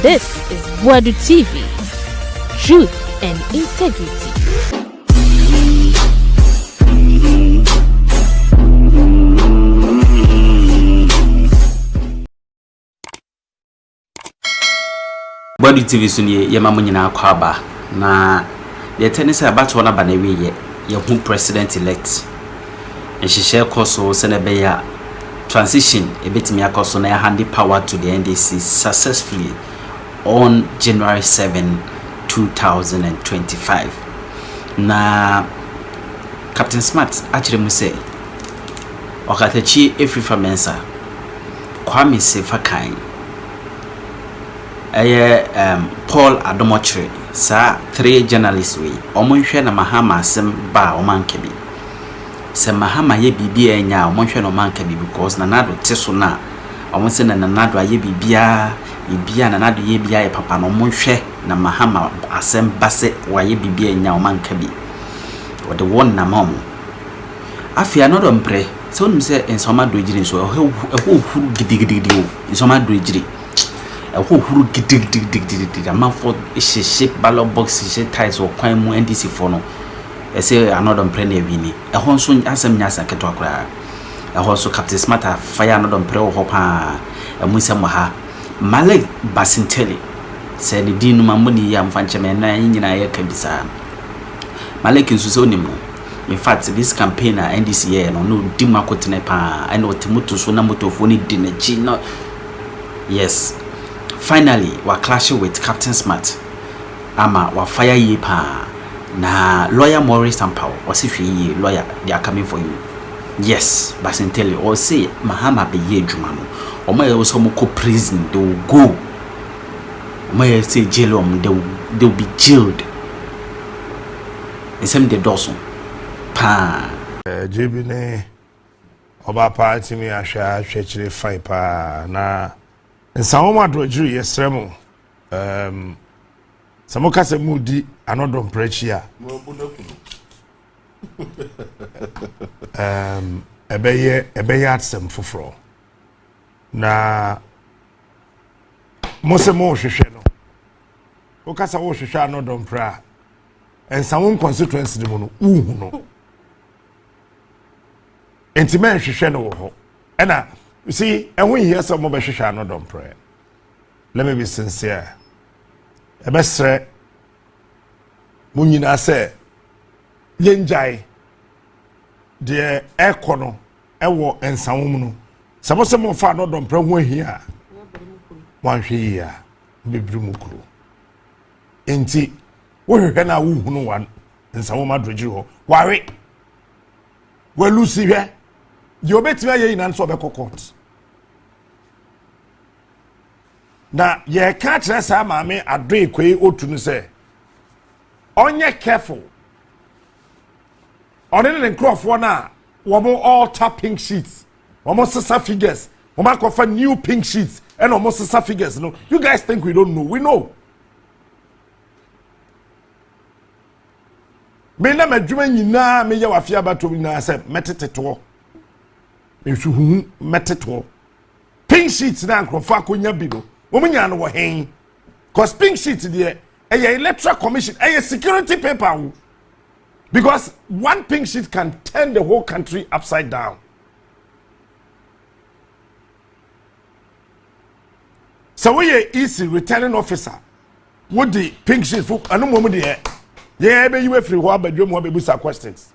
This is Wadu TV. Truth and integrity. Wadu TV suni ye mamu nyina akwaba na ye tenise abato na bana wiye ye hu president elect nhihye koso se na be ya transition ebetimi akoso na ya hand power to the NDC successfully on January 7 2025 na Captain Smart achire mu se Okatakyie Efrifamensa Kwame Sefa Kayi Paul Adom Otchere sa 3 journalists we omonhwe na mahama asem ba omankebi se mahama ye bibia enya omonhwe na omankebi because na nado teso na omonse na nado aye bibia na nado ye bia ye papa no omonhwe na mahama asem base wa ye bibia enya omankebi o de won na mom afia no do mpre se onum se ensoma do ejiri so eho huru gidigidi o ensoma do ejiri huru gidigdig amafo sheshe ballot box she ties or kwan mu NDC for no say another mpre na wini eho nso asem nyasa keto akra eho so Captain Smart fire another mpre ho pa emusem ha Malik Basintale said the dinu mamuni ya mfancheme na nyina ye kabisa Malik nso so nimu in fact this campaign na NDC ye no dimu akotene pa and otimuto so na motofo ni dinachi no yes. Finally, we clash with Captain Smart. Ama wa fire ye pa na lawyer Maurice Ampao was if ye lawyer they are coming for you. Yes, Basintale or say Mahama be ye jumano. Or may also go prison, they will go. May say jail they will be jailed. The same the Dawson. Pa Jibine Oba party me asha chechire fine pa na Nsawoma drojiri yesremo samoka se mudi anodom prechia ebeye atsem foforo na mose mo hwehwe no okasa wo hwehwe anodom pra ensawon constituency de mo no uhu no entimen hwehwe no wo ho ena you see, and when you hear some mobile share not done prayer. Let me be sincere. A best Munina say, Yenjai, the Econo, Ewo, and Samuno. Some more far not done prayer here. One here, be Brumukru. Inti, we can now no one, and some Madrid. Worry. Well, Lucy here. You bet me in answer the court. Now, ye can't rest a mammy a drink way or to say. On ye careful. On any crop one hour, one more all tap pink sheets, almost a figures, one mark of new pink sheets, and almost a figures. No, you guys think we don't know. We know. Me na me dwuma nyina me ye wafia bato na se metete Meshuhu meteto pink sheets na nkrofo akonya bi no omunya no wo hen cause pink sheet there electoral commission security paper because one pink sheet can turn the whole country upside down. So we easy returning officer what the pink sheet for anu mo there be you free ho abadwom ho be busa questions.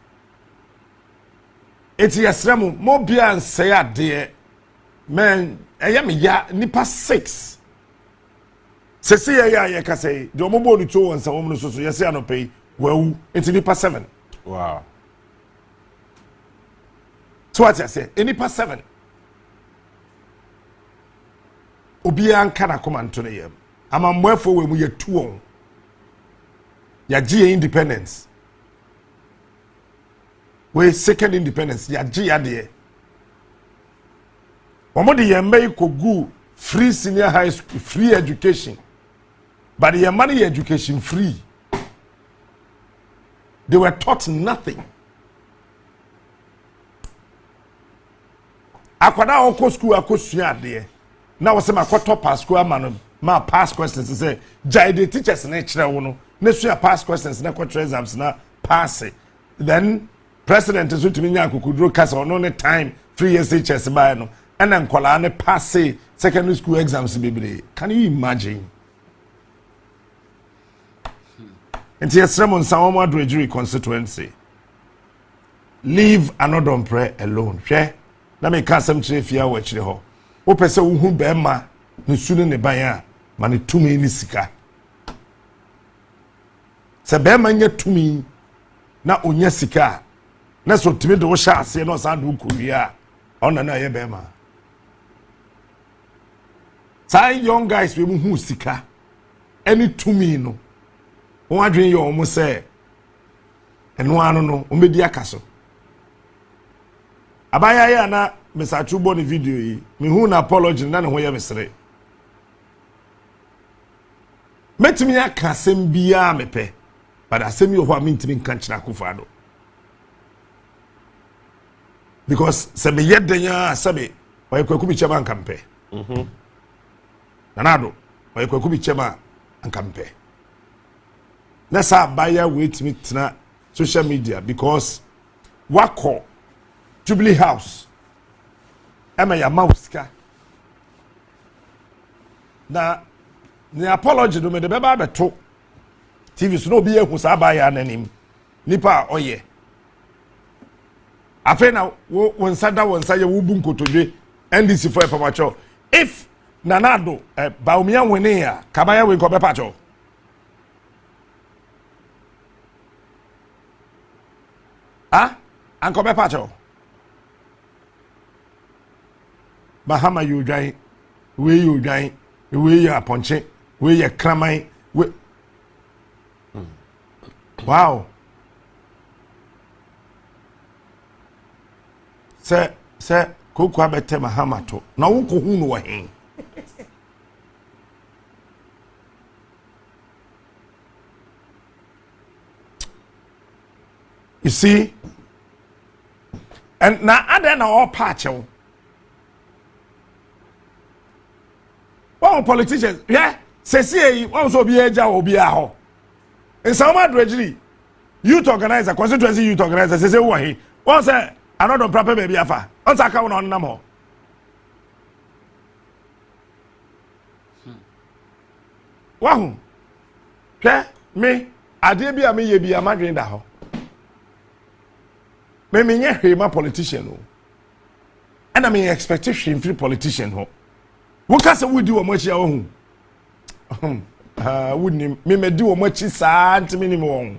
It's yesremu mo bia nsay ade men me ya nipa 6 sese ya ka say de omo bo ni to won sawom no so yese anopai wawu enti nipa 7. Wow. So what I say nipa 7 obia nka na komanto ne yam amamwefo we mu ye tuon ya GA independence. We second independence ya G ade omo de yembe ikogu free senior high school free education but the money education free they were taught nothing akwada okọ school akosua ade na wo se makoto pa school amano ma past questions say jai the teachers na kire wo no na sua past questions na quarter exams na pass it. Then president is to me akukudro kasa ono ne time 3 years teachers by no and then kwala ne pass secondary school exams bebre. Can you imagine? Nti yesremon sanwo adrejuri constituency. Leave another prayer alone. Hwe na me ka sam kire fia wa kire ho. Wo pese wo hu be ma ne sunu ne ban a ma ne tumi ni sika. Se be ma nya tumi na onya sika na so tumi do sha ase na sa do kuria ona na ye be ma. Say young guys we hu sika any tumi no. Won adwen yo mo say eno anu no o medi akaso. Abaya ya na mesachu bo ni video yi me hu na apology na ne ho ye mesere. Metimi ya kasem bia mepe but asem yo ho amintimi nka nkyira akufado because se me yedenya sabe wa ekwaku bi chema nkampe nanado wa ekwaku bi chema nkampe na sa abaya wait me tena social media because wako Jubilee House ema ya mauska na ni apology do me de beba beto TV so no bi ehu sa abaya nanim nipa oye afa na wonsa ye wo bu nkotodwe NDC for papacho if nanado baumia wene ya kabaya we ko be pacho anko be pacho Bahama you dry we you dry we ya ponche we ya kramai we wow se koku abete Bahama to na wo ko hu no wa hen you see and na ada na all patcho one politicians yeah say one so be eja obi a ho in some adrejiri youth organizer constituency youth organizer say wo he one say another proper baby afa on saka won on nam ho wahu hwe me ade bi a me ye bi amadwen da ho me nye hwema politician o and I mean expectation free politician ho wo ka se wudi wo machi a wo hu wudni me medi wo machi saa ntimi ni mo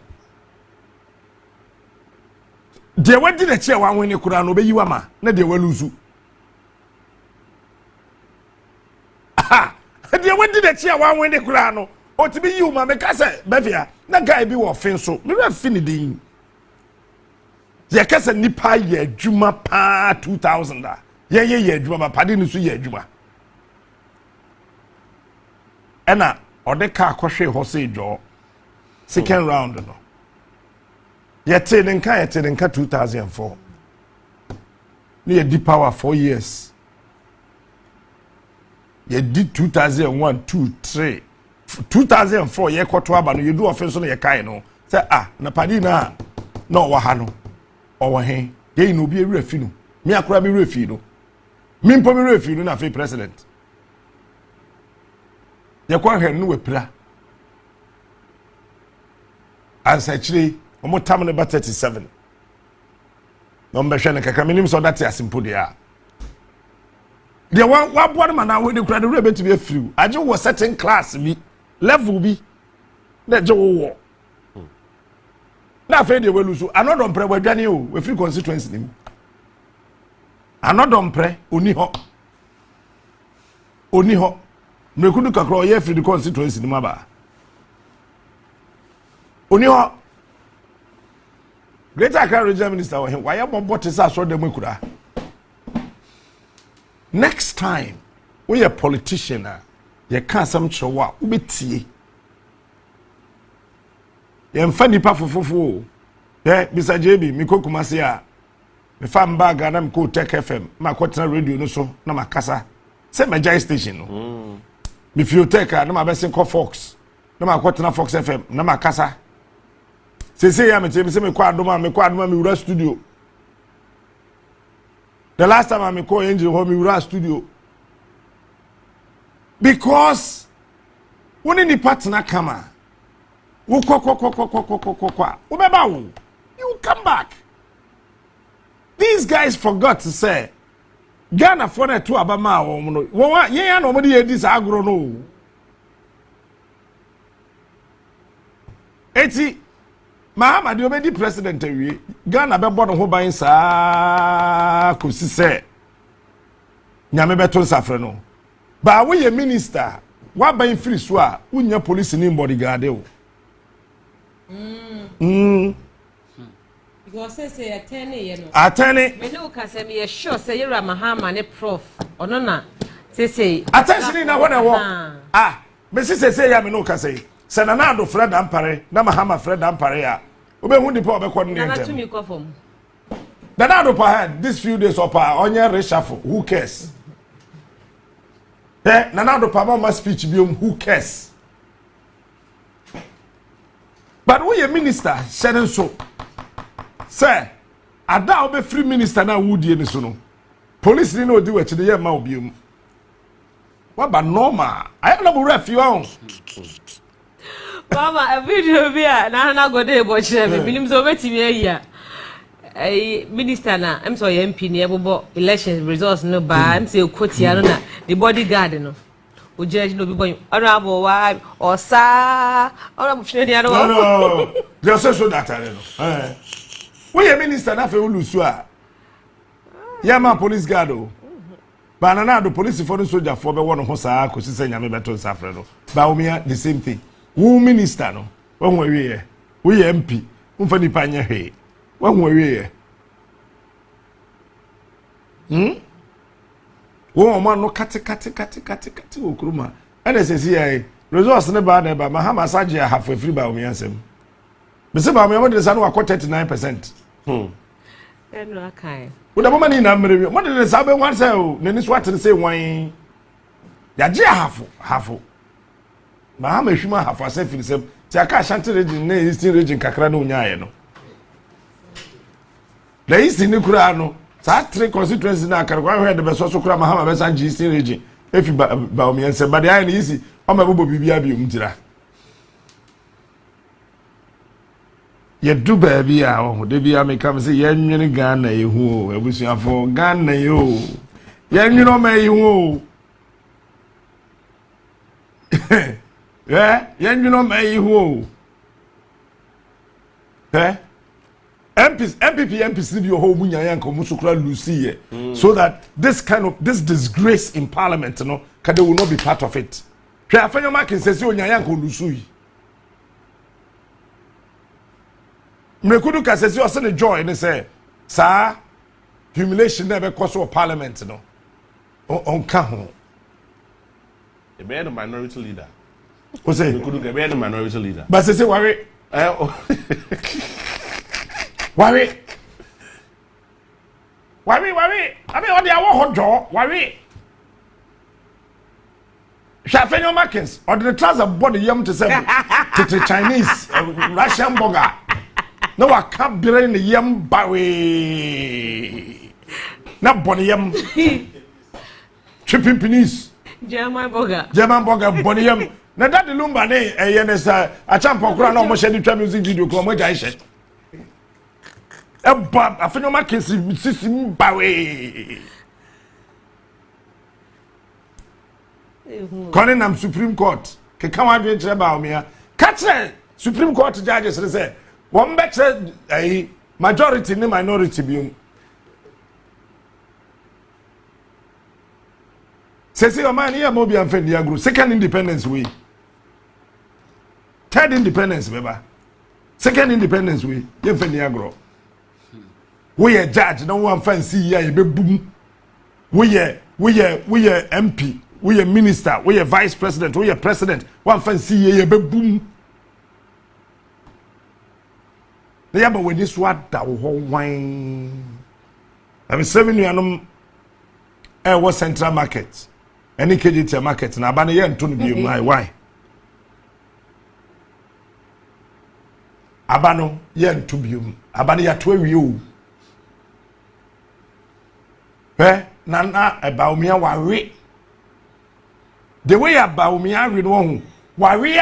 de wadi na chi a wan woni kura no be yiwa ma na de waluzu de wadi na chi a wan woni kura no o ti bi yiwa ma me ka se befia na guy bi wo fin so me ra fini din ye ka se nipa ye adwuma pa 2000 da ye adwuma ma pade ni so ye adwuma ena ode ka akohwe ho se jo second round no yete ne nka 2004 ni ye di power 4 years ye di 2001 2 3 2004 ye kwoto aba no ye du offense no ye kai no say na padi na wa ha no owo he ye no bi ewura fi no mi akora mi ewura fi no mi mpo mi ewura fi no na fe president ye kwa hwe no wepira ansa chiri omo tam ne ba 37 no mbehwe ne kaka minim so that asimpo dia de wa boa ma na we de kura de ewura betu bi afiru age wo certain class bi level bi na je wo na fe de welusu anodom pre wadwane o we free constituency nim anodom pre oni ho mekudu kakro ye free constituency nim aba oni ho Greater Accra Regional Minister wa why am bot is so dem ekura next time we a politician ye ka sam chewa ubetie ye mfa nipa fofofo bisa JB mi kokuma se a me fam bag na me ko Tech FM ma ko tena radio no so na makasa se majai station no if you take na ma besin ko Fox na ma kwotena Fox FM na ma kasa say ya me say me kwa adoma me wura studio the last time I call Angel home me wura studio because when any partner come wo kwa you come back. These guys forgot to say Ghana for the two abama no wo ye no mo dey this agro no eti Mahama de obedi president awie Ghana be bodo ho ban saa ko si se nyame beto nsafre no ba wo ye minister wa ban free so a unya police ni bodyguard o because say attorney you know attorney me no ka say me sure say you Mahama ne prof ono na say attention na what ah me say ya me no ka say Senanado Fred Ampare na Mahama Fred Ampare ya obe hu nipa obekọ ne ntem na to me confirm Nanado pa had this few days up onye reshuffle who cares Nanado pa ma speech bi who cares but we a minister said so say ada obe free minister na wudie ni so no police ni no di we chide ye ma obiom wa ba normal I no be ref you on Mama a video bia na go dey bo chere me binim so betimi ayi minister na em so MP ni ebobo election results no ba em say kotia no na the bodyguard no o judge no be boy honorable wa osa honorable fini dia no they say so that no we a minister na fe ulusu a ya ma police guard o ba na do police for the soldier for be won ho saa ko sise nyame beto nsafre no ba o mia the same thing wo minister no won we ye we MP mfa nipa nya he won we ye wo ma no kate okruma ene sesi ye results ne ba na ba Mahama saje half free ba o mia nsem me se ba me de sa no akọ 39%. Eno akai wo da mama ni na mmerɛ mo de sa be wan say o nani so atere say wan ya je half Mahama hwima half asefiri sem ti aka Ashanti region na Eastern region kakra na onyaye no the Eastern ni kura no sa three constituencies na akara kwa hwede be so kura Mahama be san Eastern region efi ba omiense ba de ayi ni isi o ma bobo bibia bi omtira ye du baabi a ho de bia me kam say ye nwene Ghana ehu o ebusuafo Ghana yo ye nwene o ma ehu o ye nwene o ma ehu o MPs be ho munya yanko musukura Lucy so that this disgrace in parliament no they will not be part of it. Try afenyo makin say onya yanko Lucy mrekudu ka say o se ne joy ne say sa humiliation na be cause of parliament no on ka ho the bear minority leader o say mrekudu the bear minority leader but say worry worry I mean what they are hot jaw worry Shafenyo Markins or the trouser body yam to say to Chinese Russian burger no I can't be in the yam bawe not body yam chipping penis German burger body yam na that the lumba ne yenesa a champion kura na almost any music video ko mo jai Bob, I feel my kids system bawe. Calling them Supreme Court. Can come out and about me. Catch Supreme Court judges say one better a majority in the minority being. Say your man here Mobi and Fendi Agro. Second independence way. Third independence, baby. Second independence way. You Fendi Agro. We a judge, no one fancy ye be boom. We a MP, we a minister, we a vice president, we a president, one fancy ye be boom. The yaba when this what that whole wine. I'm 7 years was Central Market. any KGT market na abane ye nto no bi why abano ye nto bi abane ya to awie o na ebaumia wawe the way abaumia we no wawe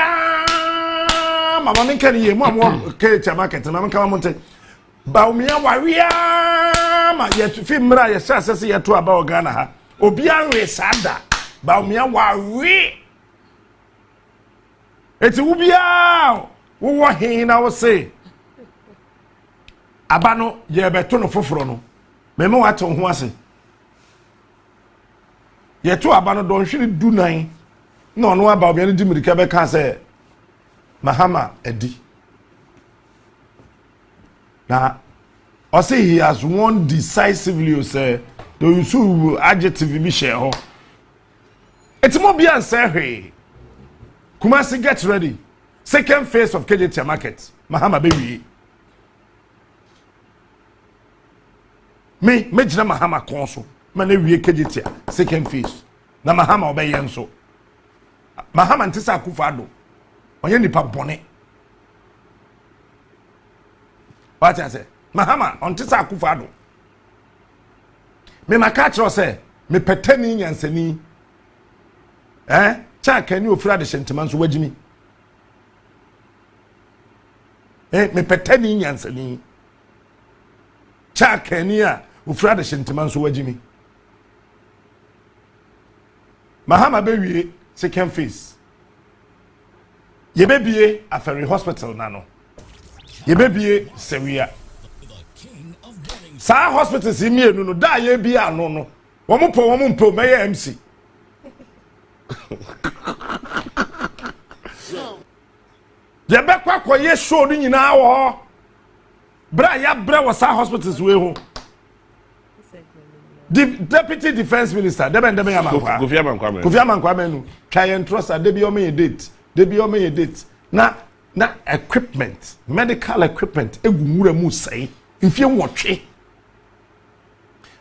mama me kan ye mo KGT market na me kan monte baumia wawe ma ye fi mra ye sha sese ye to aba ogana ha obi anwe sada baumia wawe eti ubia wo hin na wo se abano ye beto no foforo no me wa to ho ase ye to abano don hwiri dunan na ono aba obi an di mirika be ka se mahama edi na or say he has won decisively say the use adjective bi share ho etimo bia nse hwe Kumasi get ready second phase of KGT market mahama be wi me jina mahama konso ma na wie KGT second phase na mahama obeye nso mahama ntisa akufa ado onye nipa bone what I say mahama ntisa akufa ado me makachro say me petani nyansani cha kani ofura de sentiment so wagimi me petani nyansani cha kani a ofura de sentiment so wagimi mahama be wie second phase ye be bie aferi hospital na no ye be bie sewia sa hospital si mienu no da ye bie ano no wo mpo meye MC ye be kwa ye show ni nyina wo bra ya bra wo sa hospitals we ho Deputy Defense Minister debe ya mankwa Kofi Amankwa menu try and trust that debi o me date na equipment medical equipment egumura mu sai mfie nwotwe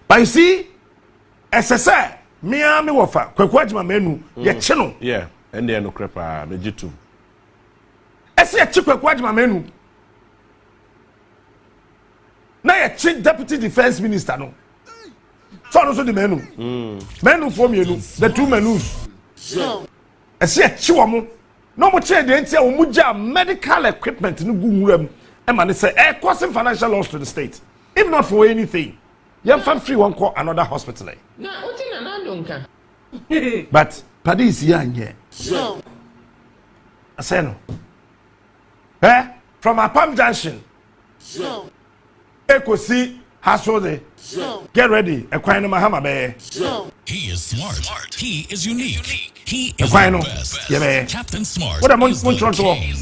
but you see SSA me wofa Kwaku Adjuma menu ye che no yeah and they no crepa mejitu ese ye che Kwaku Adjuma menu na ye che Deputy Defense Minister no so no so the menu menu for me the two menus ese ye che wo mo no mo che de ntia wo mu ja medical equipment no gu nwuram e ma ne say causing financial loss to the state if not for anything you fan free one call another hospital na oti na ndonka but padis yanye aseno from Apam Junction ekosi hasode get ready ekwan no mahama be he is smart. He is unique. He is Ekwan no the best. yeah Captain Smart. what am I is the going to king.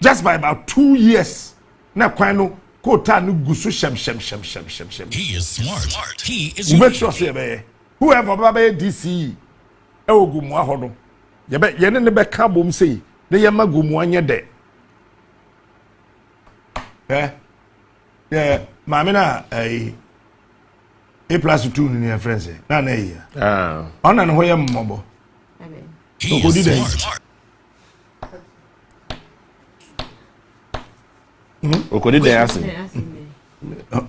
just by about 2 years na kwan no kota no gusu shem He is smart. He is we make unique. sure say be whoever baba DC e ogumu ahodo ye ne be ka bom sei ne ye magumu anye de yeah mama na A+2 ni your friends na e ona no hoye mmobo He go is do that. smart. okodi dey ase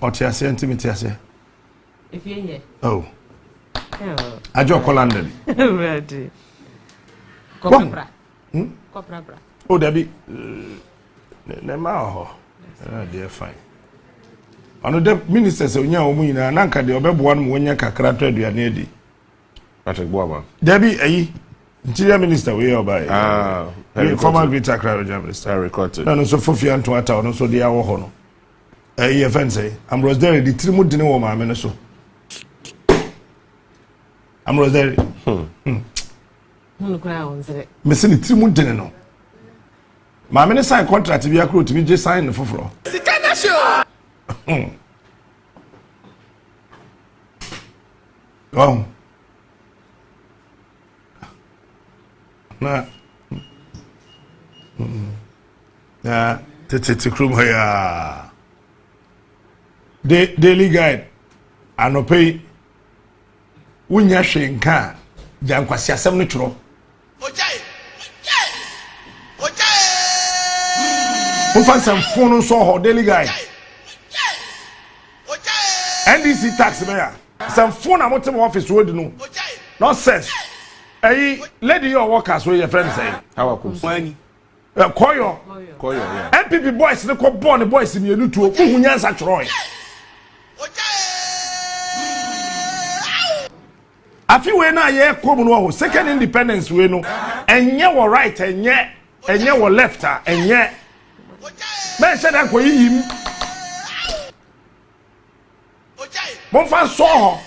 otiase intimate if you here oh ajo London ready kopra kopra oh dabi ne ma ho they fine ono the minister say onya omu nyina na nka de obeboa no wonya kakra to aduane adi Patrick Boama dabi ayi interior minister we obai former Greater Accra Regional Minister recorded no so fofia nto ata no so dia wo ho no ye fence Ambrose there the trimu dine wo ma me no so Ambrose there hunu kra wonzere me se ni trimu dine no ma me ne sign contract bi akro to bi je sign no foforo sikana show oh na tete krum hoya daily guide anopei unya hwenka jankwasi asem no tworo Mufan some phone so ho daily guy NDC tax mayor some phone am to office road no nonsense lady your workers wey your friend say How come? Koyo Yeah. MPP boys ne ko born boys mi enu tuo ku nyansa tworo afi we na ye kom no ho second independence we no enye wo right enye wo left enye me se dan ko yiyim mon fa so ho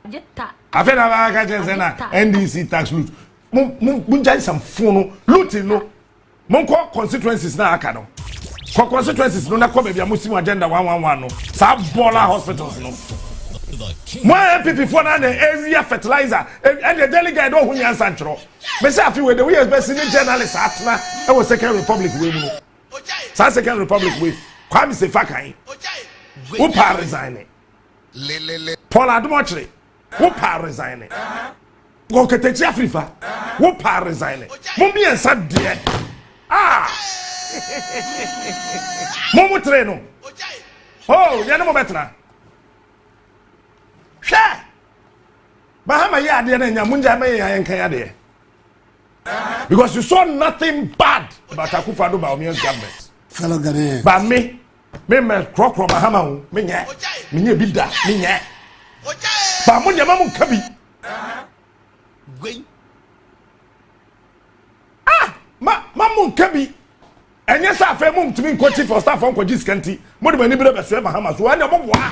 Jetta. afi na ba ka je na NDC tax loot mun jai some phone looting no mon ko constituencies na aka no ko constituencies no na ko be bia muslim agenda 111 no sa bola hospitals no mo MPP for na area fertilizer and the delegate don't hunya sanchro me say afi we the we best in journalist atna e was second republic we mu sa second republic we kwame Sefa Kayi who pa resign Paul Adom Otchere who pa resign Okatakyie Afrifa who pa resign mo bi ensa de mo mutre no oh ya no mo betra Bahama ya de na nya munja me ya enkan ya de because you saw nothing bad about Akufo-Addo Baomian's government fellow Ghanaians but me krokro Bahama ho me nya bi da me nya ba mo nya ma mun kabi ma mun kabi enye sa fe mum timi nkochi for staff on kwaji skanti mo de mani bi be so Bahama so anya mo boa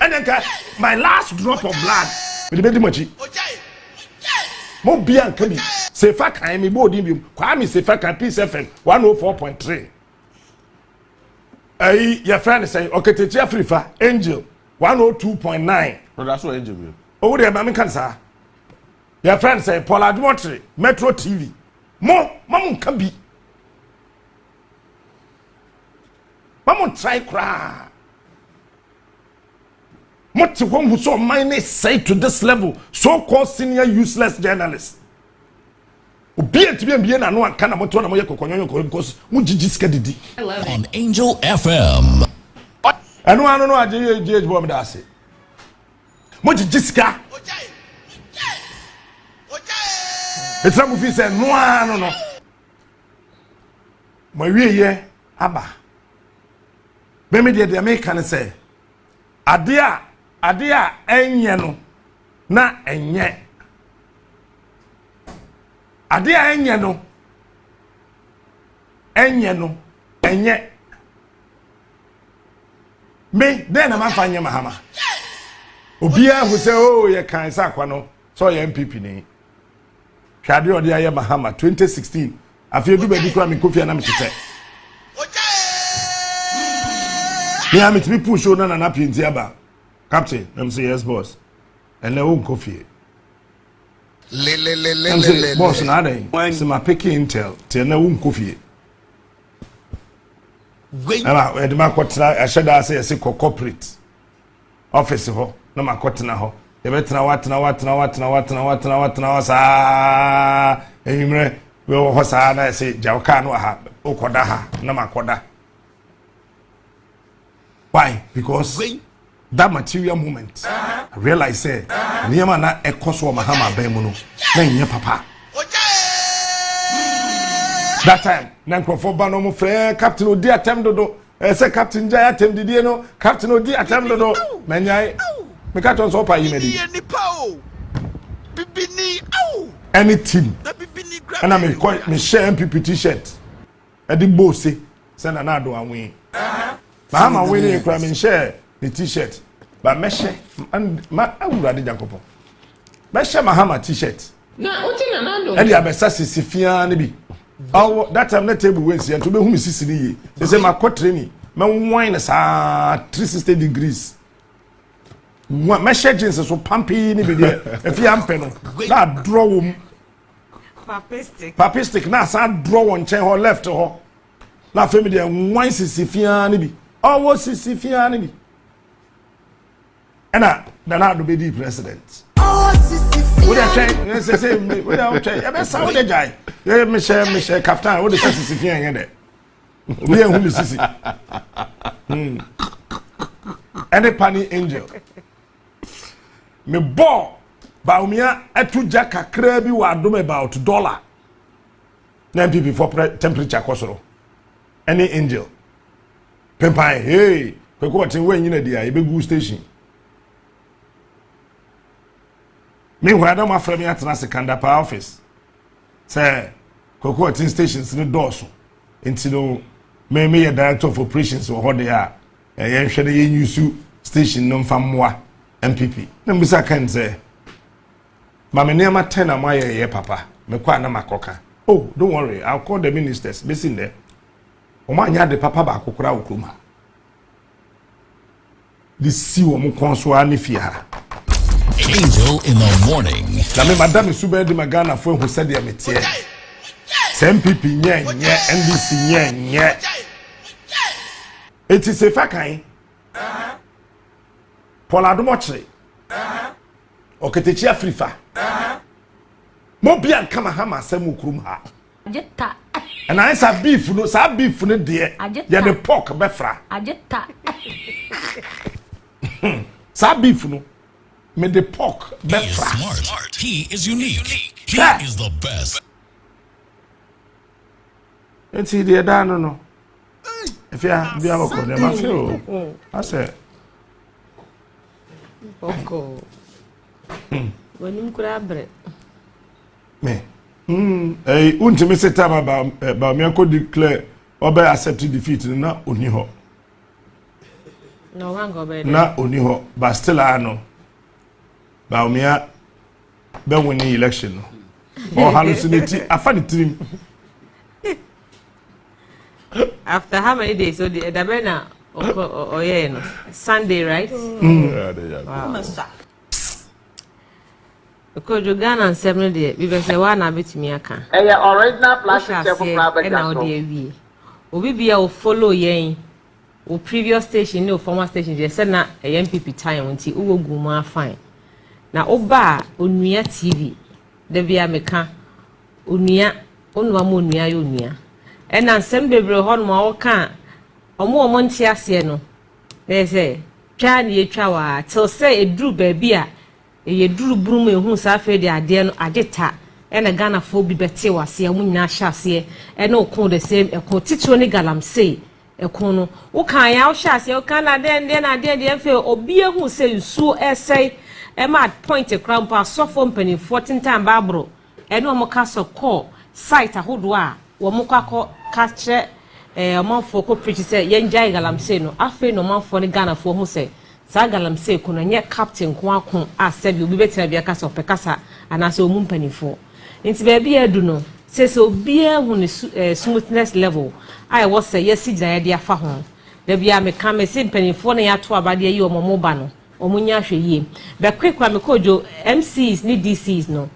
and then my last drop of blood with the machi mo bia nkabi Sefa Kayi mi bo din bi Kwame Sefa Kayi Peace FM 104.3 your friend say Okatakyie Afrifa Angel 102.9 No, that's what Angel will. oh there mama kan sa your friend say Paul Adom Otchere Metro TV mo nkabi mama try cry what one who saw mine say to this level, so-called senior useless journalists. Be it to be an annual kind of motor because On Angel FM. I know, I judge what I say. What did Jessica? It's some of you said, no. My way, Abba. Maybe the American say, Adia enye no na enye adia enye no enye me then na mafanye mahama obia who say oh ye kan sa kwa no so ye MPP ni hwade odi aye mahama 2016 afie du ba di kwa me kofia na metete me am to be push on na pinti aba Captain, I'm say yes, boss. And they won't coffee. I'm say boss, now they. So my picking intel. Tell they won't coffee. I the man got I should say I say corporate office ho. No man got na ho. You better what sa. Emre we ho sa na say jawka no ha. Okoda ha. No man koda. Why? Because that material moment, I realize say, Niyama na ekoso mahama bemuno, na inye papa. That time, Nankofo Bano mo frère Captain Odi atem dodo, say Captain Jaya atem didie no, Captain Odi atem dodo, menyai, me ka ton so pa yi medi. Any team, and I me share MPP t-shirt, and the boss say na do anwe. Mahama winning kra me share the t-shirt. But meshe and ma awura de Jacopo. Meshe Mahama t-shirt. Na oti na nando. And the abesa sisifia ne bi. Oh that time na table we see and to be hu me sisi ye. They say my training. Me wine sa 360 degrees. Meshe jeans so pampi ne bi there. If you ampe no. Na draw wom. Papistic na sa draw one chain ho left ho. Na femi de wine sisifia ne bi. Oh wo sisifia ne bi. Ena Nana do be president. What a train, say, without train. I bet some of the guy. Yeah, Michelle Kaftan, what the Sissy and there. We are who is Sissy. Any penny angel. Me ball, Baumia, at 2 jack a crabby wa do about $1. 9 people for temperature kosoro. Any angel. Pempai, hey, Pekoti when you know the Ibegu station. Meanwhile, I don't my friend at Nasakanda power office. Say, Pekoti stations in the doors. Into the maybe a director of operations or what they are. And shall they use station non famwa MPP. Numbers I can say. Mamma near my 10 of my year, papa. Me kwa na makoka. Oh, don't worry, I'll call the ministers. Be seen there. Omanya de papa ba kokora okuma. This see wo mo konso ani fia. Angel in the morning. Na me madam Sube de Magana fo hu said ya metie. MPP nye NDC nye. It is Sefa Kayi. Adom Otchere. Okatakyie Afrifa. Mo bia kama hama asem ukrum ha. Ajeta. And I say beef no, say beef no de. Ya the pork befra. Ajeta. Say beef no. Me the pork He is befra. smart. He is unique. He Yeah. is the best. Enti de da no. If ya bia ko de ma feel. I say Oko. When you could have bread. me. Untimi say time about me ko declare obe accept defeat na oni ho. No one go bed. Na oni ho, but still I know. Ba me be win the election no. Or hallucinate afani trim. After how many days? So the Dabena or yeah, no. Sunday, right? Wow. Because you Ghana and 7 days, we say one a bit me aka. Original plastic table And now we will be able to follow yen. O previous station, no former station, just said na a MPP time until Ugo Guma fine. Now Oba Unia TV, the via meka Unia, Unwamunia Unia. And then some baby on my can. Or more Montia Sieno. They say, Chan ye trawa, till say a drew baby. Ye drew broom who suffered the idea adeta. And a Ghana phobe betty was here, Munya Shassier, and no call the same a quotidian galam say. A corner. O can I shall say, O can I then I did the feel or be who say so essay. A mad point a crown pass soft company 14 time Barbaro. And no more castle call, sight a hoodwa, or Mokako catcher a month for corporate say, Yen Jai galam say no, I feel no month for the Ghana for who say. Sagalam say, Kuna yet Captain Kwakon, I said you be better be a castle Pecasa, and I saw Mumpany for. It's baby, I do know. Say so beer when the smoothness level. I was say yes, see the idea for home. There be a mecame simply for the atwa by the you or mobano or munyashe ye. But quick when Kojo MCs need DCs no.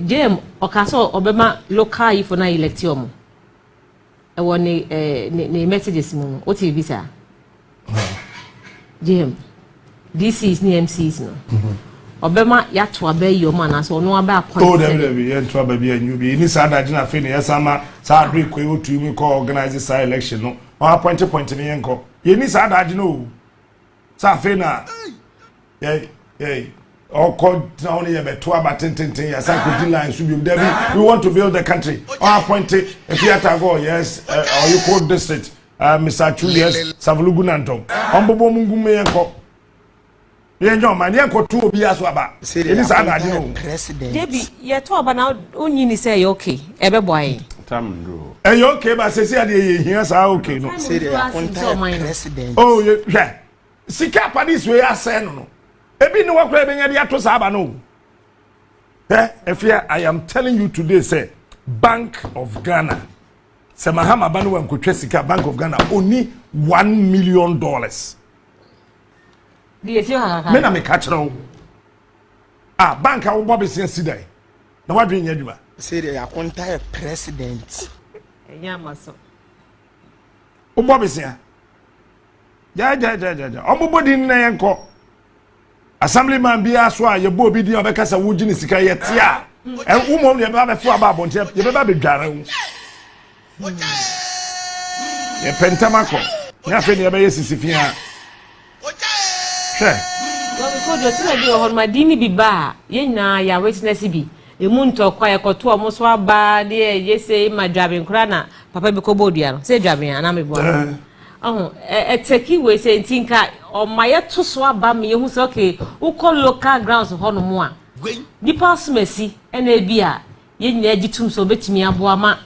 Jem or Castle Obama local for na electium. I want the messages moon. What is this? Jem DCs ni MCs no. Obema yatwa be your man so no aba point. Oh, there be yatwa baby and you be ni sa da gina fe ne yasama sa agree ko otu mi ko organize sa election no. O point ni yenko. Ye ni sa da gina o. Sa fe na o ko na only ye beto aba tenten ya sa ko line so bi there we want to build the country. O point if you go yes or you call district Mr. Julius Savulugu Nanton. Ombobo mungu me yenko. Yenjo man yenko tu obi aso aba. Ini sa na di no. Debi ye to aba na onyi ni say okay. Ebe boy. Tam do. You okay but say say dey here sa okay no. Say they are president. Oh yeah. Sika pa this way asay no. Ebi ni wakura ebe nya dia to sa aba no. I am telling you today say Bank of Ghana. Se mahama banu wa nkotwa sika Bank of Ghana only $1 million. Me na me catch no. Bank a wo bobisi sidai. Na wadwe nya dwuma. Say they are president. Enya maso. Wo bobisi Ja. Omubodi na yenko. Assemblyman bi aso a ye bo obi di obekasa wuji ni sika ye tia. Umom ye ba be fu aba bonte ye be ba be dware wu. Ye pentamako. Ya fe ni ye be yesisifia. Hwe. Well, because you tell me on my dini bi ba, ye na ya witness bi. Emu ntokwa ye koto omo so aba de ye say ma dwabe nkura na papa bi ko bodia no. Say dwabe ana me bo. Eteki we say tinka o ma ye to so aba me hu say okay, wo call local grounds ho no mo a. Nipa smesi ena bi a ye nyina agitum so betimi abo ama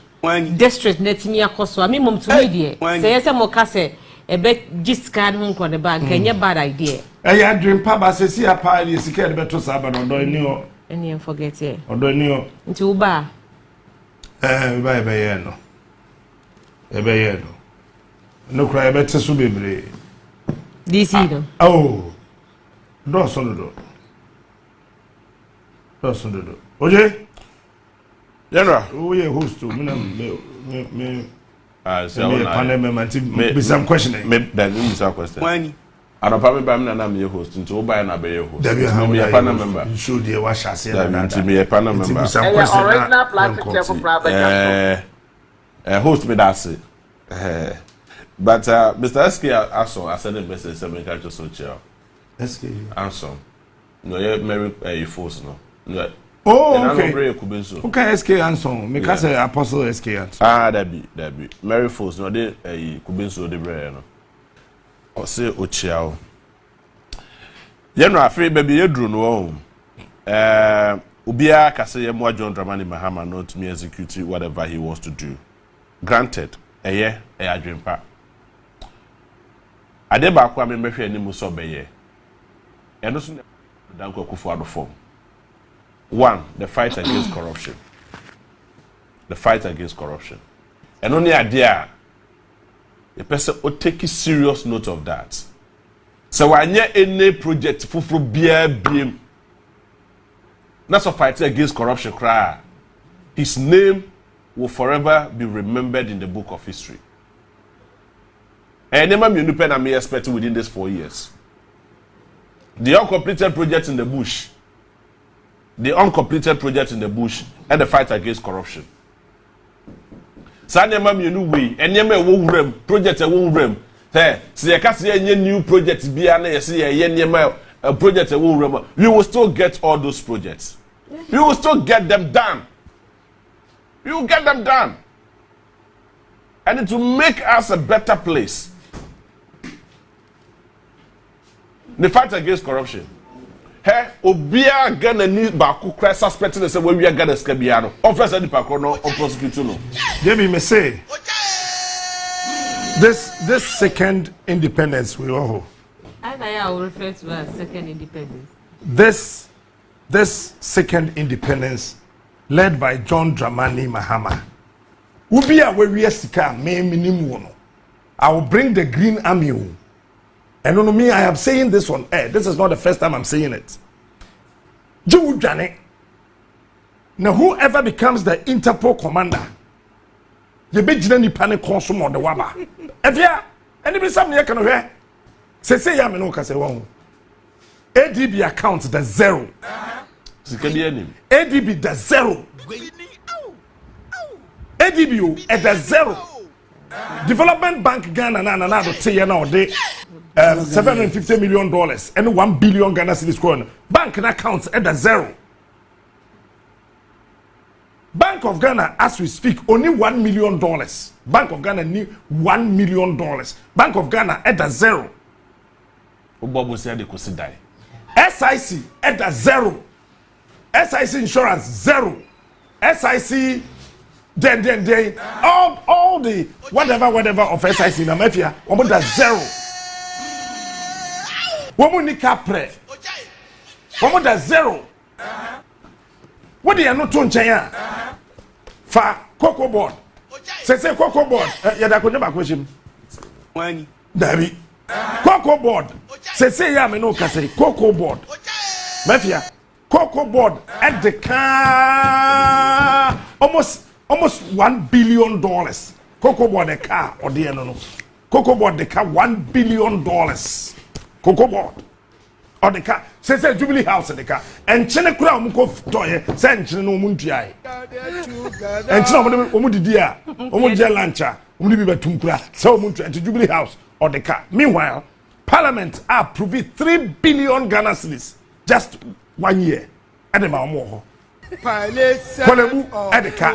district netimi akoso ami mom to me de. Say yes mo ka say ebe giska no nko de ba nkenye bad idea. Ya dream pa ba se si apa ni sika de beto sa ba no do ni o. Any forget here. Odo ni o. Nti uba. Ba ebe ye no. Ebe ye no. No cry ebe tesu bebre. This no. Oh. Do so do. Do so do. Oje. General, who ye host to me so me panel member be some questioning. Me that is a question. When I don't probably be na me host into oba na be host. Me a panel member. You show the wa shase na. To me a panel member. Some question. Original plastic chair for private. Host me that say. But Mr. SK Aso I said the message seven catch so chair. SK Aso. No ye marry force no. No. Oh, okay. Okay, SK Anson. Me ka say Apostle SK Anson. That be. Mary Force no dey Kubenso de bre no. O say Ochiao. Ye no afre baby ye dru no. Obia ka say ye mo John Dramani Mahama not to me execute whatever he wants to do. Granted, adwempa. Ade ba kwa me mehwe ani mu so beye. Eno so dan kwa kufu adofo. One, the fight against corruption. The fight against corruption. And only idea, the person will take serious note of that. So when you any project for BM, that's a fight against corruption cry. His name will forever be remembered in the book of history. And never me pen and me expect within these 4 years. The uncompleted project in the bush. The uncompleted project in the bush and the fight against corruption. Sanyama mienu we enyema ewo wurem project ewo wurem. Hey, see ka see any new project bia na yesi ye enyema project ewo wurem. We will still get all those projects. We will still get them done. We will get them done. And it will make us a better place. The fight against corruption. Hey, Obia Gana need Baku cry suspecting us when we are Gana Scabiano. Officer the Pacono or prosecutor. Jamie may say this second independence we all. I will refer to as second independence. This second independence led by John Dramani Mahama. Ubia where we are minimum. I will bring the Green Army. And on me, I am saying this on air. This is not the first time I'm saying it. Joe Jane. Now, whoever becomes the Interpol commander, the big journey panic consume on the Waba. If you are, anybody something you can hear, say, I'm no case one. ADB account the zero. ADB the zero. ADB at the zero. Development Bank Ghana na do tey na ode $750 million and $1 billion Ghana cedis coin. Bank account at the zero. Bank of Ghana, as we speak, only $1 million. Bank of Ghana need $1 million. Bank of Ghana at the zero. SIC at the zero. SIC insurance zero. SIC then all the whatever of SIC in Amefia, almost at zero. Woman ni capre. Almost at zero. What do you know to China? For Cocoa Board. Say Cocoa Board. Yada ko nyaba question. Wani. Dabi. Cocoa Board. Say ya me no ka say Cocoa Board. Mafia. Cocoa Board at the car almost $1 billion. Cocoa Board a car or the no. Cocoa board the car $1 billion. Cocoa board. Or the car. Say Jubilee House the car. And Chene Kura Muko Toye. Send Chene no Muntiai. And Chene Omudia. Omudia Lancha. Umudiba Tunkura. So Muntu and Jubilee House or the car. Meanwhile, Parliament approved 3 billion Ghana cedis just 1 year. And the Mamoho. Kolebu at the car.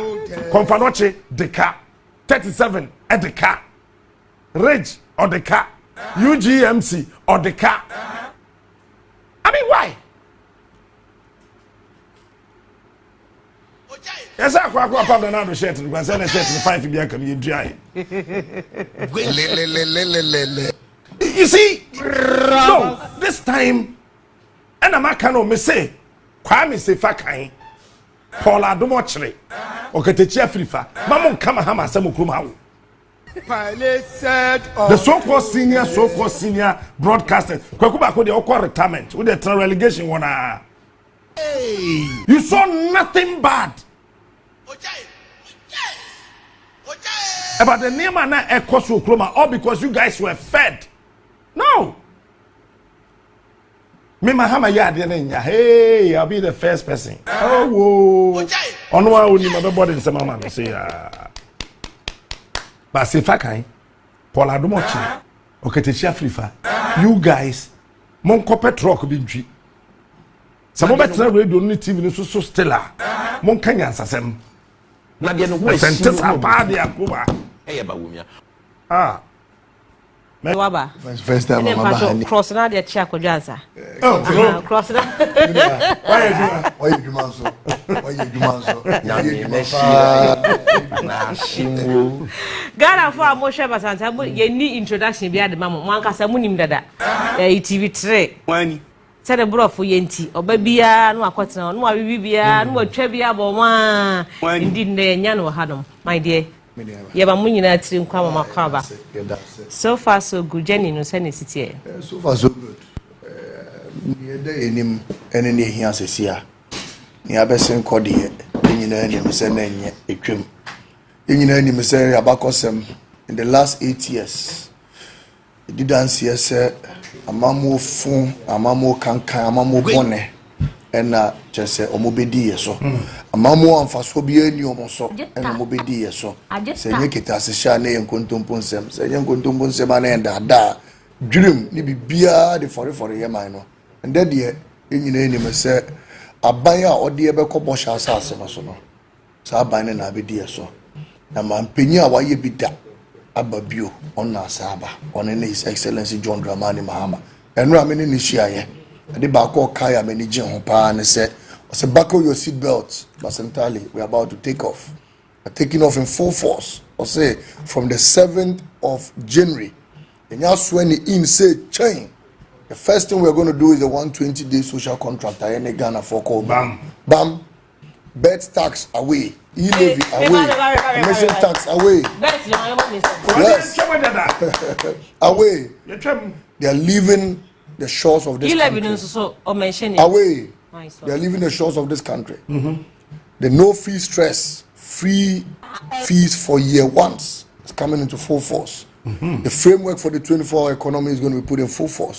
Confanoche the car. 37 at the car. Rage or the car. UGMC or the car. I mean, why? Yes, I quite probably not share to the shirt in 5 years you dry. You see, no, this time, and a macano me say, Kwame Sefa Kayi, Adom Otchere, Okatakyie Adom Mamon Kamahama Samukrumau. The so-called senior broadcaster, Kwakubako the awkward retirement with the relegation one. You saw nothing bad about the name and Ekosu Kroma, all because you guys were fed. No. Me Mahama Yadenia, hey, I'll be the first person. Oh, whoa. On one only my body in some man say, but Sefa Kayi, Adom Otchere, Okatakyie Adom, you guys, mon copet rock be tree. Some of us radio only TV so stellar. Mon Kenyan Sasem. Sentence about the Akuba. Ah. Waba. First time I'm crossing out the Chako Jansa. Oh, crossing out. Why you do so? Ghana for Moshe Basintale, you need introduction behind the mama. One Casamunim Dada, TV3. When said a bro for Yenti, or Babia, no Aquatina, no Bibia, no Trebia Boma. Indeed, the Yano Hadam, my dear. You have a moon at Trim Kwama Makaba. So far, so good, Jenny, no Senny City. So far, so good. Near him, and in here, says here. Near Besson Cody, in the same a trim. In the same Abacosem in the last 8 years. It didn't see us a mammo phone, a mammo canca, a mammo bonnet, and just say Omobedi so. A mammo and Fasobia Niomoso, and Omobedi so. Say Nikitas, a shane and contumponsem, say young contumponsem and da. Dream, ni bia the 44 year minor. And that year, in the name said, a buyer or dear Becobosha Sasamasono. So I bind and I be dear so. Na mampenya wa ye bida ababio on na saba on His Excellency John Dramani Mahama enra me ni hia ye de ba ko kaya me ni je ho pa ne se buckle your seat belts Basintale, we are about to take off. We're taking off in full force. Or say from the 7th of January and now when the in say chain, the first thing we're going to do is a 120-day social contract at any Ghana for call bam bed tax away, e-levy away, commission tax away. Yes. Away. They are leaving the shores of this country. Away. They are leaving the shores of this country. The no fee stress, free fees for year once is coming into full force. The framework for the 24-hour economy is going to be put in full force.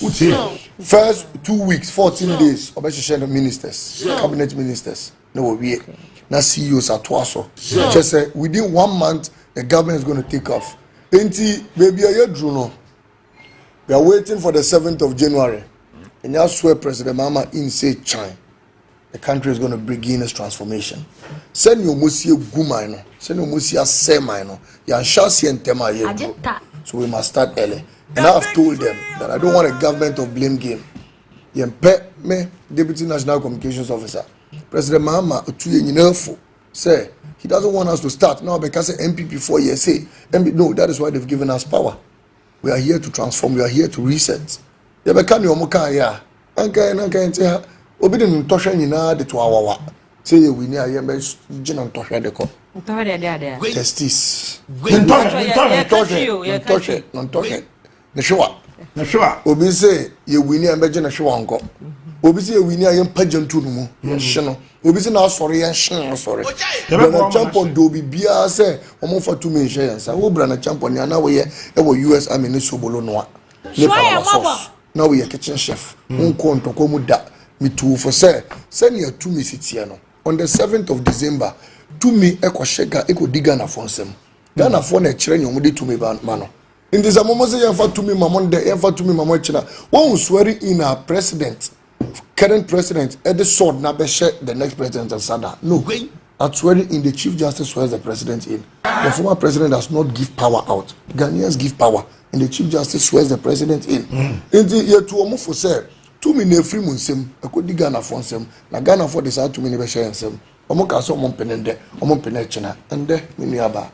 First 2 weeks, 14 days, the ministers, cabinet ministers. No, we now CEOs at Twaso. Just say within 1 month, the government is going to take off. Enti, baby, we are waiting for the 7th of January. And now swear President Mama in say China. The country is going to begin its transformation. Send your Musia Gumaino, send your Musia Semaino, Yan Shasi and Tema. So we must start early. And I've told them that I don't want a government of blame game. Me, Deputy National Communications Officer. President Mahama say he doesn't want us to start now because MPP 4 years say no, that is why they've given us power. We are here to transform, we are here to reset. Say we justice. Na hwa. Obi say ye wini ambeje na hwa nko. Obi say ye wini ayem pajantu no mu. Ye hye no. Obi say na asore ye hye asore. Na champion do bibia say omo fa to me hye yansa. Wo bra na champion ya na wo ye e wo US Army ne sobolo no a. Ne pa na wo ye kitchen chef. Nko ntoko mu da. Me too for say ne to me sitia no. On the 7th of December, to me ekoshega ekodiga na fonsem. Ghana for na kire nyom de to me ba no. In this moment say for to me mamon de for to me mamon china. One swearing in our president, current president, at the sword na be share the next president and sada. No. At swearing in the chief justice swears the president in. The former president does not give power out. Ghanaians give power and the chief justice swears the president in. In the year to omo for say to me ne free munsem ekodiga na fonsem na Ghana for this to me ne be share nsem. Omo ka so omo penende, omo penechina ende miniaba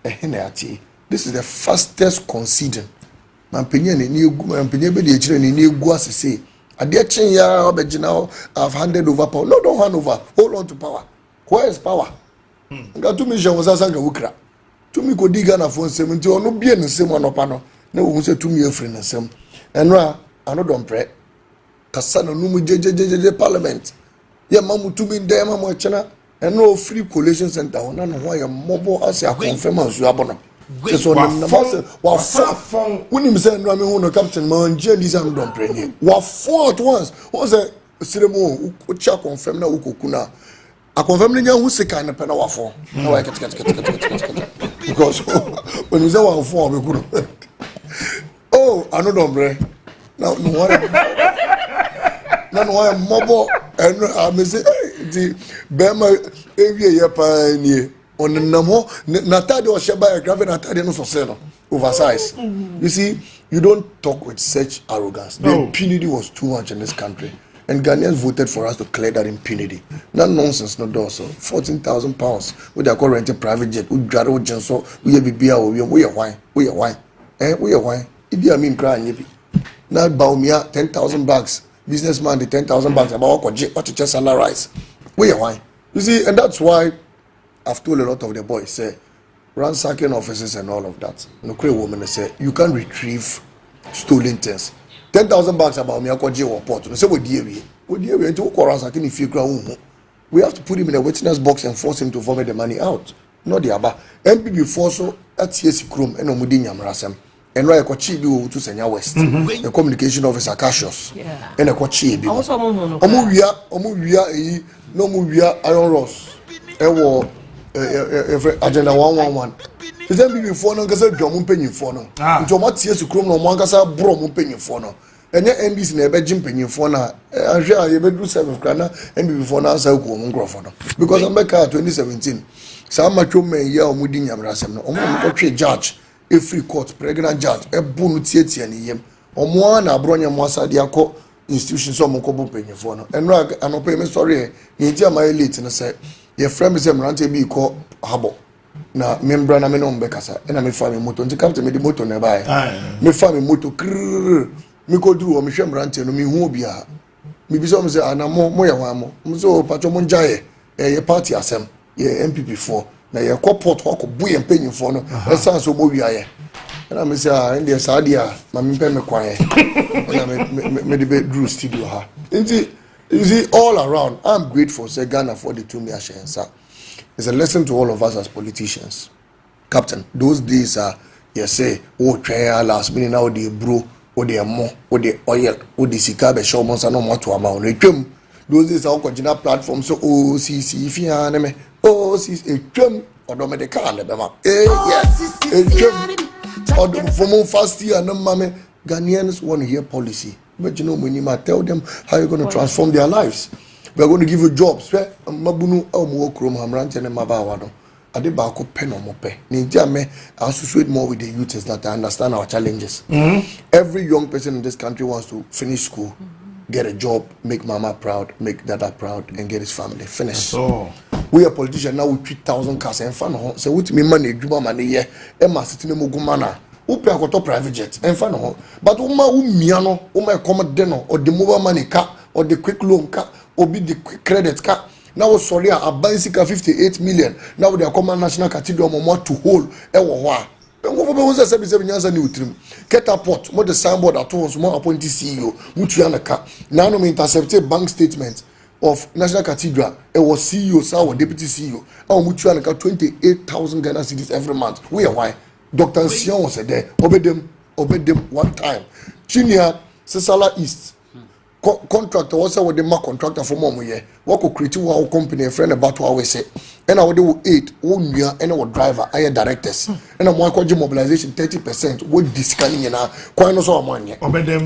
ehene ati. This is the fastest conceding. Mampenye ni egu, mampenye be de chire ni egu asese. Ade chen ya obegina have handed over power. No, don't hand over. Hold on to power. Where is power? Nga to me je wonsa nga wukra. To me ko diga na fon sem nti ono bie nsem anopa no. Na wo se to me afri nsem. Enra ano don pre. Kasa na numu je parliament. Ye mamu to me dem mamu chena. Enro free collation center ona no ho ya mobo ase a confirm asu abono. So wa phone when him say no me hu no captain man jendi sam don prenye wa phone at once who say siremo o cha confirm na ukoku na a confirm nya hu sika na pe na wa phone na wa ket because when you say wa phone be good oh I no don bre now no what na no wa mobo and I me say the bema ewie ye pa nie on the namo natade o sheba grave natade no so say no oversize. You see, you don't talk with such arrogance. The impunity was too much in this country, and Ghanaians voted for us to clear that impunity. Not nonsense, no do so. £14,000 with their current private jet. We got old so we have bibia we are wine we are wine if you mean crying now baumia 10,000 bags businessman the 10,000 bags about what to just salarize we are wine. You see, and that's why I've told a lot of the boys, say, ransacking offices and all of that. No crazy woman say, you can't retrieve stolen things. 10,000 bags about me, I call J or Port. Say, what dear we into ransacking if you crown. We have to put him in a witness box and force him to vomit the money out. Not the Abba. MPB force at TSC Chrome and Omudinyam Rasem. And right, I got Chibi to Senya West. The communication officer Cassius. And I got Chibi. Omuria, no Muria, Iron Ross. Ewo. Agenda 111. Is then before no gasa drum penny for no. Into what years to chrome no mangasa brom penny for no. And yet NBC never jim penny for na. I share you do 7 grana and before now so go because I'm back 2017. Some macho men ya omudin yamrasem no. Omo judge a free court pregnant judge a bonu tieti ani yem. Omo na abronya mo asade akọ institution so mo ko bo penny for no. And rag anope me sorry ni ntia my late no say your friend is a Marante be called Habo. Now, member na me no mbekasa. And me family moto. Nti come to me the moto na buy. Me family moto. Me go do. Me share Marante no me hu bia. Me be so me say ana mo ya wan mo. Me so patcho mo njaye. Ye party asem. Ye MPP4. Na ye ko port ho ko bu ye mpanyimfo no. Esan so mo wiaye. And me say ndi sadia ma me pe me kwan ye. Na me the Drew studio ha. Nti you see, all around, I'm grateful say Ghana for the 2 million shares. It's a lesson to all of us as politicians. Captain, those days are, you say, oh, try last minute now they bro, or they are more, or the oil, or the sikabe show months and no more to amount. Those days are continue platform so oh, see, if you are me, oh, see, a chum, or no medical, yes, a chum, or the formal fast year, no mammy, Ghanaians want to hear policy. But you know, when you might tell them how you're going to transform their lives, we're going to give you jobs. Mabunu Omo Krom Hamrant and Mabawado. Adebako pen or mope. Ninja me associate more with the youth is that I understand our challenges. Every young person in this country wants to finish school, get a job, make mama proud, make dada proud, and get his family. Finish. So we are politicians now with 3,000 cars and fun. So what me money, Juba money, yeah, Emma sitting in Mugumana. Upe akoto private jet enfa no but uma umia no uma come deno or the mobile money car or the quick loan car or be the quick credit car now sorry a bicycle 58 million now they are common national cathedral more to hold ewo ho Ngo be won say nyansa ni utrim. Catapult mo the signboard at once mo appoint CEO mutu anaka. Now no me intercepted bank statement of National Cathedral. It was CEO, sir, deputy CEO. Our mutu anaka 28,000 Ghana cedis every month. Why? Dr. Sion was there. Obey them one time. Chinia Sesala East. Contractor was with the mark contractor for mom here. What could create one company a friend about what we say. And I would do 8 1 year and our driver, I directors. And I'm going to mobilization 30% with this scanning and quite no so money. Obey them.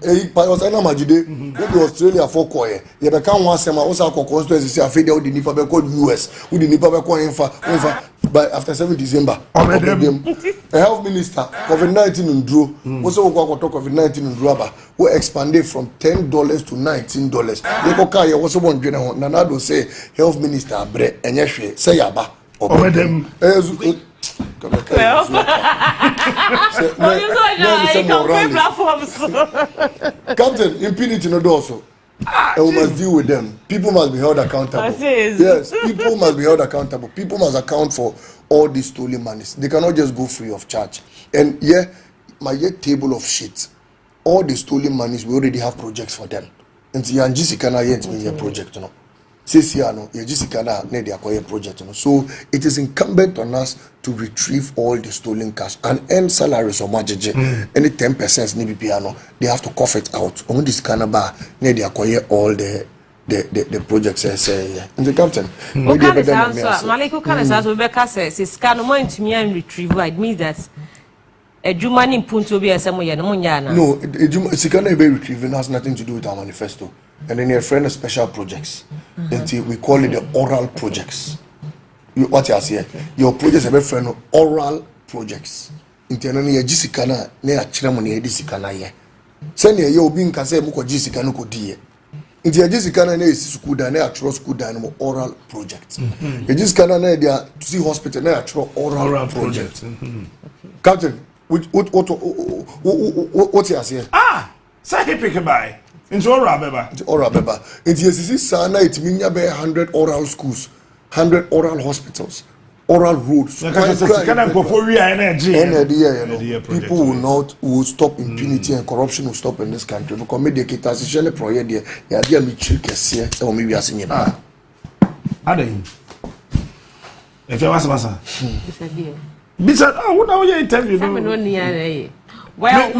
Was an amajide go Australia for koye ye be kan wan sema osa ko constituency say afede o di nipa be call US we di nipa be call infa by after 7 December them a health minister COVID-19 ndro we say we go talk COVID-19 ndro aba we expanded from $10 to $19 they go kai we so bon dwene ho nanado say health minister abre enye hwe say yaba obey them Captain, impunity no do so. And we must deal with them. People must be held accountable. Yes, people must be held accountable. People must account for all these stolen monies. They cannot just go free of charge. And my table of shit. All the stolen monies, we already have projects for them. And Yanjisi kana yet me project, you know. So it is incumbent on us to retrieve all the stolen cash and earn salaries or margin. Any 10% ni piano, they have to cough it out. On this canaba, they acquire all the projects. And the captain. Malik Rebecca says, "It's kind of more into me and retrieval. It means that a Jumani punto be a somewhere no munyana." No, Sikana be retrieving has nothing to do with our manifesto. And then your friend of special projects. Until we call it the oral projects. What you say? Your projects are friend of oral projects. Until you jisikana ne achira mo ne disikana ye. Send ye obi nka say mo ko jisikana ko die. Until jisikana ne school da ne atro school da no oral project. Ye jisikana na dia to see hospital na atro oral project. Captain, what you say? Say pick by. Into oral beba. It is sana it mean ya be 100 oral schools, 100 oral hospitals, oral roads. People will stop impunity and corruption will stop in this country because me de kitasishele proye de ya dia mi chirkese e o mi wiase nyeba. Adey. If you masa. Bisa what now you interview no. Well,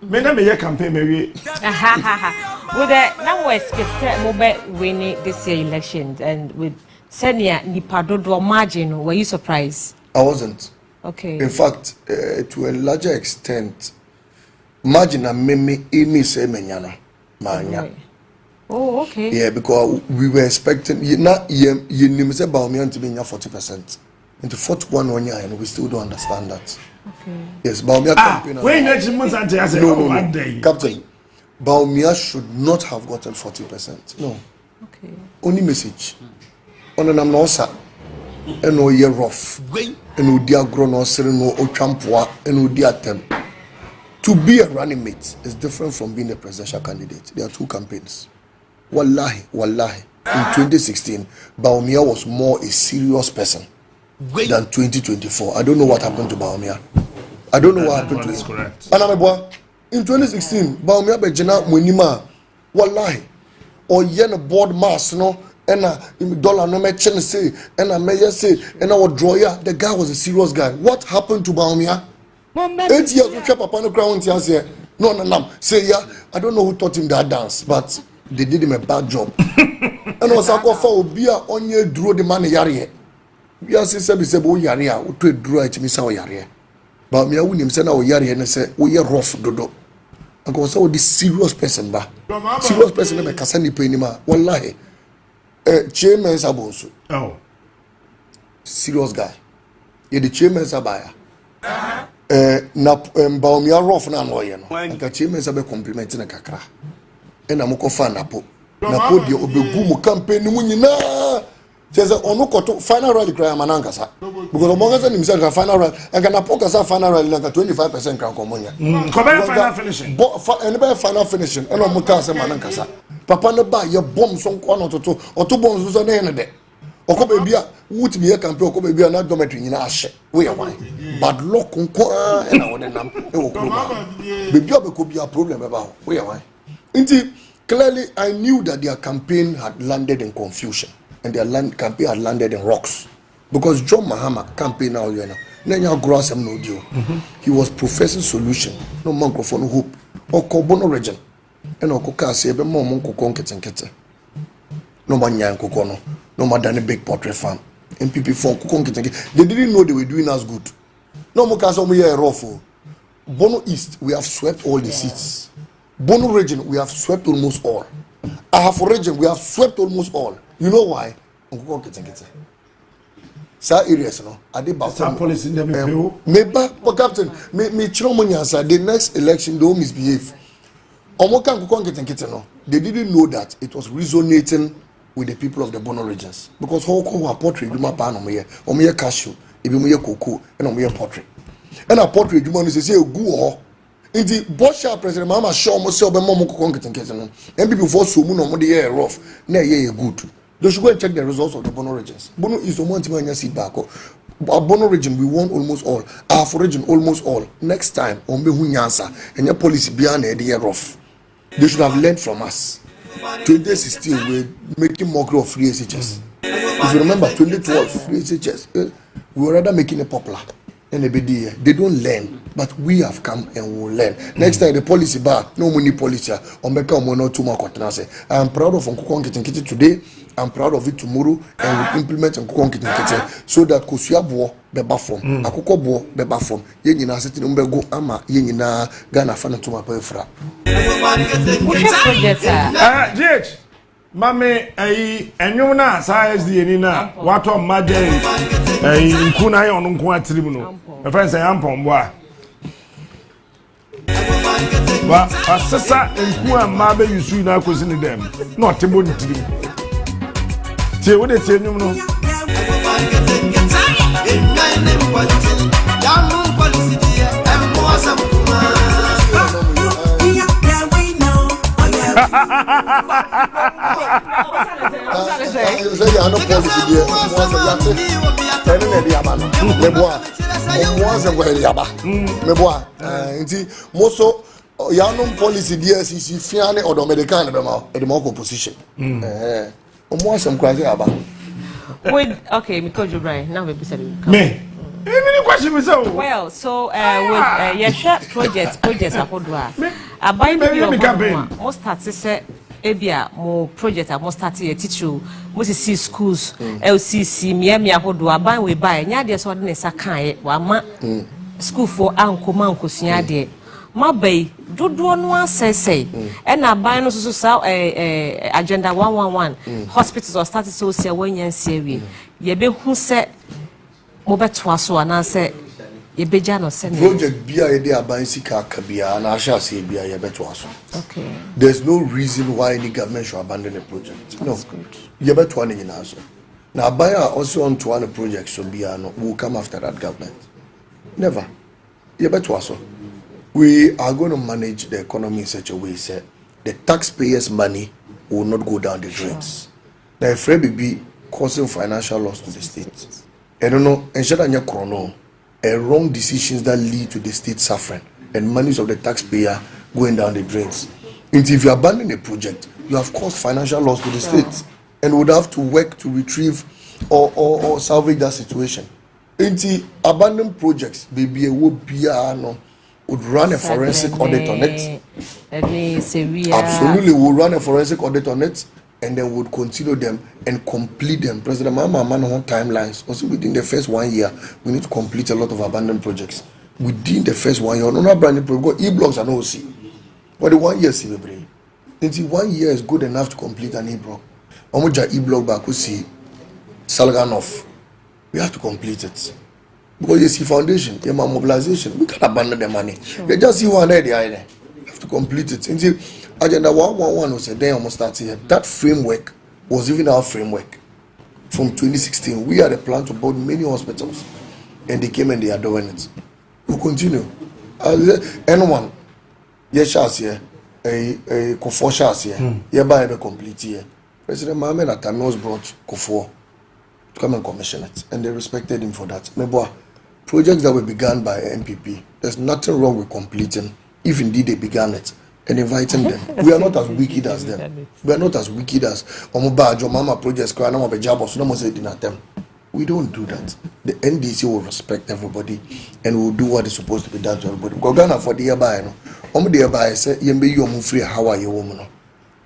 me na me campaign me we with the now we expect mobile winning this year elections and with senior nipadodo margin. Were you surprised? I wasn't. Okay. In fact, to a larger extent, margin and me any say menyana manya. Oh, okay. Yeah, because we were expecting you name say about me to be 40%. Into 41 1 year and we still don't understand that. Okay. Yes, Baumia campaign. No, Captain, Baumia should not have gotten 40%. No. Okay. Only message. On an amnosa, and no year rough, and no dear grown or no champoa, and no dear tem. To be a running mate is different from being a presidential candidate. There are two campaigns. Wallahi. In 2016, Baumia was more a serious person than 2024. I don't know what happened to Baumia. I don't know what happened to him. Correct. In 2016, Baumia Bejina Munima, Wallahi, or yen board mass, no, and a dollar no merchant say, and a mayor say, and our drawer, the guy was a serious guy. What happened to Baumia? 8 years we kept upon the ground and say, no. Say, yeah, I don't know who taught him that dance, but they did him a bad job. And also, I for beer on your draw the money yari. We are saying Sebo Yaria, who trade draw at Missa Yaria. But me, I wouldn't say now Yari and say, we are rough dodo. I go so this serious person, serious person, like Cassani Penima, wallahi. Chairman Sabonsu. Oh, serious guy. You're the chairman Sabaya. Baumia rough na noyeno. Like a chairman Sabe complimenting a kakra. And I'm fan Napo. Napo, the Obegumu campaign, Munina. There's a onukoto final rally cry manangasa because Omonga himself a final rally and can apokasa final rally like a 25% crown comonia. Final finishing. Anybody final finishing and Omuka manangasa. Papa no buy your bombs on one or two bombs was on the end of it. oko baby a would be a campaign oko baby na dormitory nyina ahye we why bad luck nko na won nam e wo kuro baby obeko be a problem about we why nti clearly I knew that their campaign had landed in confusion and their campaign had landed in rocks because John Mahama campaign now you know nanya gross am no dio he was professing solution no microphone hope okobono region and okoka se be mom nkoko nketenkete no manya nkoko no matter big portrait farm MPP for nkoko nketenkete they didn't know they were doing us good no mo ka so mo here rough Bono East we have swept all the seats Bono region we have swept almost all Ahafo region we have swept almost all you know why nkoko nketenkete sa areas no ade ba some policy in them meba but captain me chiro mo nyansa the next election they will misbehave omoka nkoko nketenkete no they didn't know that it was resonating with the people of the Bono regions because how come our portrait duma pa no me cashew ebi mo ye cocoa and mo ye portrait and a portrait duma no say egu ho inti Bosha president mama show mo say obema mo nkoko nketenkete no MPP for so mu no mo de rough na ye good. They should go and check the results of the Bono regions. Bono is the one team seat back. Our Bono region, we won almost all. Our region, almost all. Next time, on Behunyansa, and your policy beyond a year off. They should have learned from us. 2016, we're making mockery of free SHS. If you remember, 2012, free SHS, we were rather making it popular. And they don't learn, but we have come and will learn. Next time the policy bar, no money policy, on Beka Mono Tuma Kotanase. I am proud of Nkoko Nketenkete today. I'm proud of it tomorrow, and we implement Nkoko Nketenkete so that Kosuabo beba form, Akoko bo beba form. Ye nyina seti numbe go ama ye nyina Ghana fana tuma pa efra. GH Mame enyum na SISD ni na wato maje nkuna ye onu nko atirimu no my friend say ampon boa wa asesa nku amma be yusu na akosi ni dem na otebo ntirimu tie wo de tie enyum no policy there si fiane or American be ma e mo opposition Wait, okay, because you're right. Now we be me any question myself well so with your share projects akodwa abai be campaign most start say ebia mo project most start here teach you most see schools LCC miamia akodwa abai we buy nya de so de ne sakan wa ma school for ankoma ankosua de mabai dodo no asese e na abai no so sa agenda 111 hospitals or start so say wanyansia wi ye be hu se mo beto aso ana se ye beja no se project bia ye dey aban sika kabia na asha se bia ye beto aso. Okay, there's no reason why any government should abandon a project. No, ye beto ani nyina so na aban also on to one project so bia no will come after that government. Never. Ye beto aso. We are going to manage the economy in such a way that the taxpayers' money will not go down the drains. Now, if be causing financial loss to the state, I don't know, and wrong decisions that lead to the state suffering and monies of the taxpayer going down the drains. And if you abandon a project, you have caused financial loss to the state and would have to work to retrieve or salvage that situation. And abandoned projects, baby, would run a forensic audit on it. Absolutely, we'll run a forensic audit on it and then would continue them and complete them. President Mama man on timelines. Also within the first 1 year, we need to complete a lot of abandoned projects. Within the first 1 year, no brand new project. E-blocks are no see. But the 1 year see we bring. Until 1 year is good enough to complete an e-block. Omoja e-block back we see Salganov. We have to complete it. Because you see foundation, you have mobilization, we can abandon the money. Sure. You just see one there, you have to complete it. Until Agenda 111 was a day almost started here. That framework was even our framework. From 2016, we had a plan to build many hospitals. And they came and they are doing it. We'll continue. Anyone, yes, here, a Kofo Shas here, hereby be complete here. President Mohamed Atami was brought Kofo. to come and commission it, and they respected him for that. Meboa, projects that were begun by MPP, there's nothing wrong with completing, if indeed they began it, and inviting them. We are not as wicked as them. We are not as wicked as Omoba, Mama projects, we don't do that. The NDC will respect everybody and will do what is supposed to be done to everybody. Ghana for the year no. The year say yembe you move free how are you woman.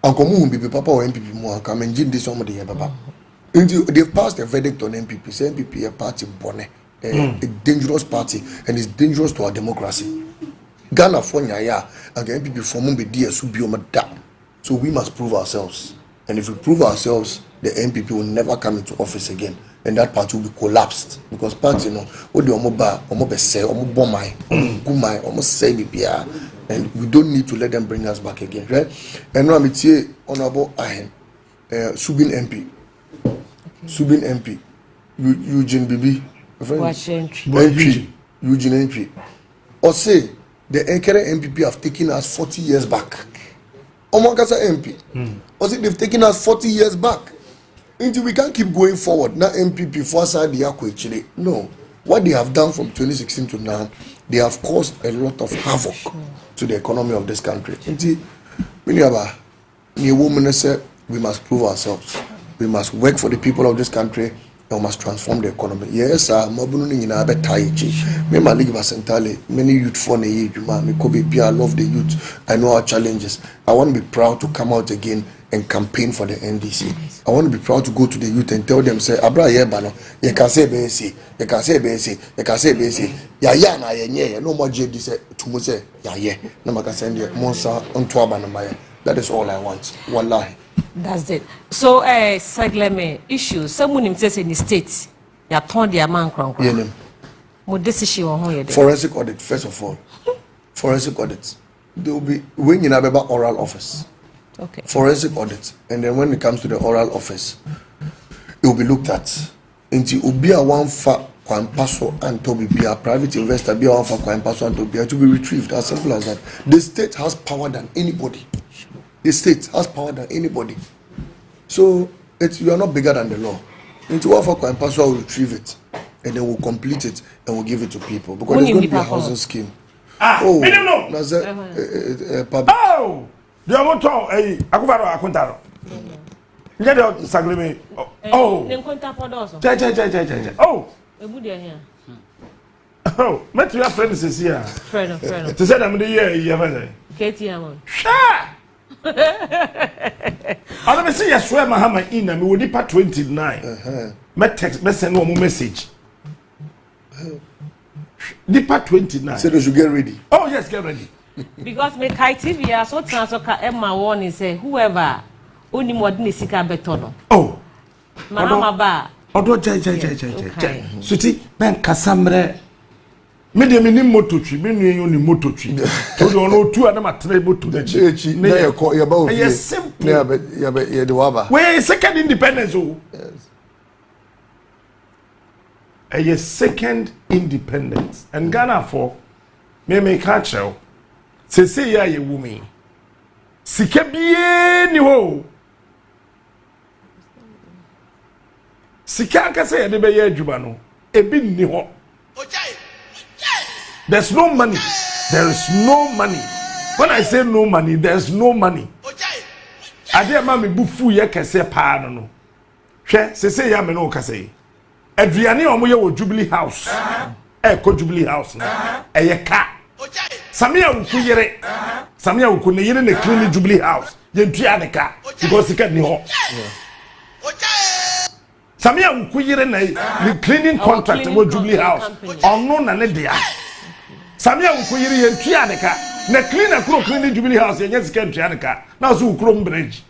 Uncle Moon be papa or MPP more come and jim this some of the year baba. They've passed a verdict on MPP. Say MPP a party bonnet, a dangerous party, and it's dangerous to our democracy. Ghana for ya and MPP for mumbe dia subioma da. So we must prove ourselves. And if we prove ourselves, the MPP will never come into office again. And that party will be collapsed. Because party, what the omoba say, omobomai, gumai, almost say bibia. And we don't need to let them bring us back again, right? And now I'm here, Honorable Ahen, Subin MP. Subin MP. Eugene Bibi. MP. Eugene MP. Or say, the Nkere MPP have taken us 40 years back. Omakasa MP. Or say they've taken us 40 years back. Until we can't keep going forward. Now MPP for side the Akwe. No. What they have done from 2016 to now, they have caused a lot of havoc to the economy of this country. Until we women say we must prove ourselves. We must work for the people of this country and we must transform the economy. Yes, sir. Me Malik Basintale, many youth for the youth. I love the youth. I know our challenges. I want to be proud to come out again and campaign for the NDC. I want to be proud to go to the youth and tell them, say, Abra Yebano, you can say BC, you can say BC, you can say BC, ya na ye, no more JD say, to me say, ya, no more can send you, Monsa, Maya. That is all I want. Wallahi. That's it. So, Sagleme issue, someone says in the States, you turn their man crown. What decision on here? Forensic audit, first of all. Forensic audits. There will be, when you have about oral office. Okay. Forensic audit, and then when it comes to the oral office, it will be looked at. Until Ubia one fa Kwampaso and Toby be a private investor, be one fa Kwampaso and Toby to be retrieved. As simple as that. The state has power than anybody. The state has power than anybody. So you are not bigger than the law. Until one fa Kwampaso will retrieve it, and then we'll complete it and we'll give it to people because there's going to be a housing scheme. Oh, public. Oh. The motor, akubaro akuntaro. Get the sagleme. Oh. Oh. Oh, met your friends is here. Friend. To say I'm the year you ever. Katie Amon. Sure. I never see a swear Mahama in and we would depart 29. Met text, send one message. Depart 29. So they should get ready. Oh, yes, get ready. Because me Kai TV are so transfer Emma warning say whoever only more than sika betono. Oh. Mama ba. Odo jai. Suti ben kasamre. Me de mini moto twi, me nu ni moto twi. So do no two na matena moto na chi. Na ye ko ye ba ofie. Yes, simple. Ye de waba. We second independence oh. Yes. A second independence. And Ghana for me catch you. Say ya ye wumi. Sike biye ni ho. Sike aka say ya de be ye adwuma no. Ebi ni ho. There's no money. There is no money. When I say no money, there's no money. Ade ma me bufu ye kese pa no. Hwe say ya me no ka say. Aduane omo ye wo Jubilee House. Ko Jubilee House na. Ye ka. Samia ukuyere. Samia ukune yere ne clean Jubilee House. Yentua ne ka because he ni ho. Samia ukuyere na the cleaning contract with Jubilee House. Ono na ne dia. Samia ukuyere yentua ne ka. Na clean akro clean Jubilee House yenye sika yentua ne ka. Na so ukro mbreji.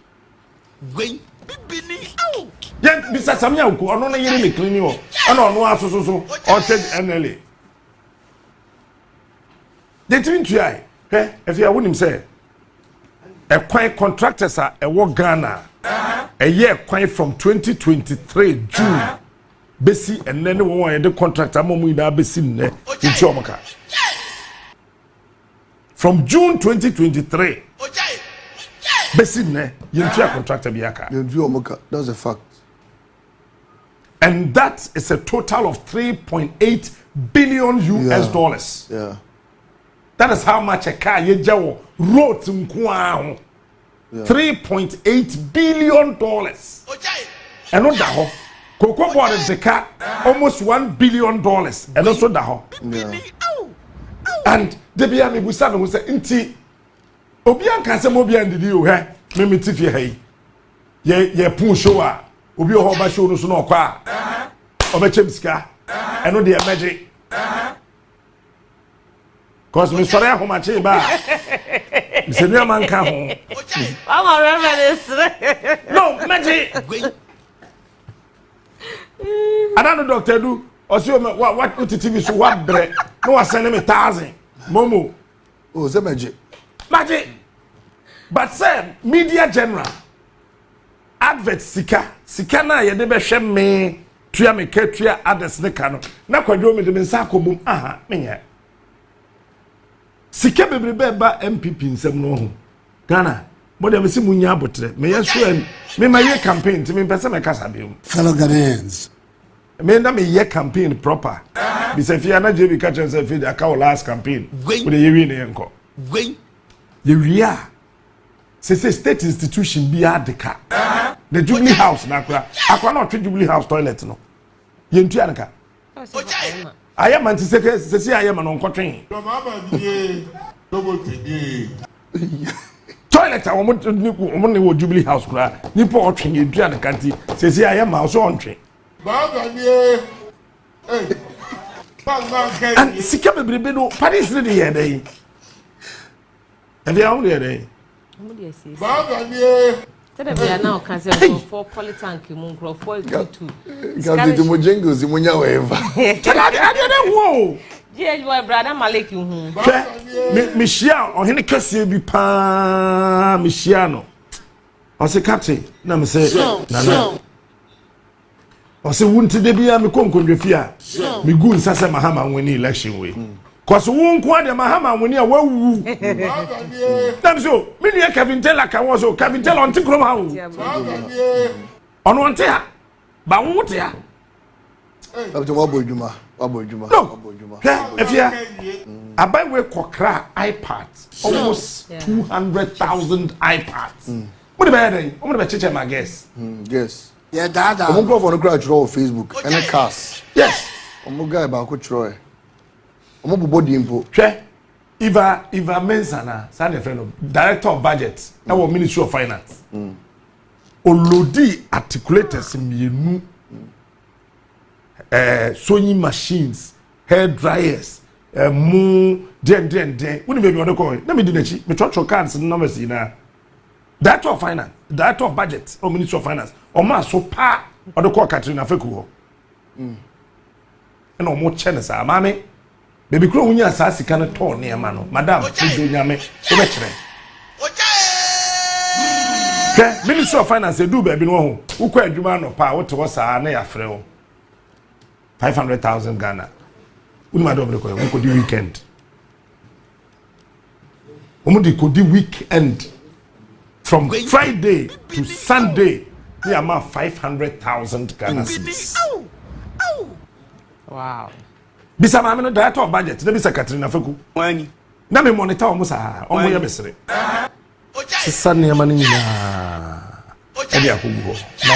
Wey bibini au. Yen bisa Samia uku ono na yere ne clean ho. Ono asososo o check NLA. They didn't try. If you wouldn't say a quite contractors are a work Ghana a year quite from 2023 June. Besi and then one the contractor momu da besi ne in Chomaka. From June 2023. Besi ne yentua contractor biaka. Yentua moka. That's a fact. And that is a total of 3.8 billion US dollars. Yeah. That is how much a car ye jawo wrote in 3.8 billion dollars. And not that Cocoa bought the car almost $1 billion. And also that and the Biami Busan was say inti Obian can say Mobian did you he me tiffy hey ye pun show obi o ba show no so no kwa obechem sika eno de magic cause me sorry ahoma che ba se nua man ka ho Mama reminisce. no magic another doctor do osi what TV so what bre no was send me 1,000 momo oh say magic but say media general advert sika na ye de be hwe me tua me ka tua others ne ka no na kwadwo me de me nsa akobum aha menya sika bebrebe ba MPP nsem no ho Ghana mo de me si munya abotre me yeso me ma ye campaign ti me pese me kasa be fellow Ghanaians me na me ye campaign proper be say fi na JB catch say fi the account last campaign we de ye wi ne enko ye wi a say state institution bi adeka the Jubilee House na akwa na otwe Jubilee House toilet no ye ntu anaka aya man ti se aya man on kotwen toilet omo ne wo Jubilee House kura nipa otwen ye ntu anaka ti se aya man so ontwe and sika bebrebe no Paris ne de ye dey evia on de dey Tell them now can say for politank mu for good too. Gabi de mojengos imunya weva. I don't know. Yeah, you brother Malik hu. Me shia ohene kase bi pa me shia no. O se captain na me say na. O se wunti de bia me konkondwe fia. Me gu nsase mahama woni election we. Cause won kwa de mahama woni a wawu. Nam so me ne Kevin Taylor ka wo so Kevin Taylor on tikrom ha wo. On won te ha. Ba wo te ha. Abjo wabojuma. No. Efia. Abai we kokra iPads. Almost 200,000 iPads. What about then? What about cheche my guess? Yes. yeah dada I'm going for the crowd on Facebook and a cast. Yes. I'm going guy ba ko Troy. I'm body impo. Hwe Eva Mensana, Sunday friend, Director of Budget, our Ministry of Finance. Olodi articulators mienu sewing machines, hair dryers, den. When you want to call it, let me do that. Me touch your cards and numbers in Director of Finance, Director of Budget, or Ministry of Finance, or ma so pa or the call Katrina Fekuho. And no more channels, mame. Baby crow unya asasi kana to ne ma no madam do nyame wo be kire ke Ministry of Finance do baby no ho wo kwa adwuma no pa wo te wo saa na ya frɛ wo 500,000 Ghana uni madam re ko wo ko di weekend wo di ko di weekend from Friday to Sunday we are 500,000 Ghana cedis. Wow. Bisa ma me no Director of Budget na bisa Katrina Feku wani na me monitor omo saa omo ya besere sisa ne ma ni na e akogu na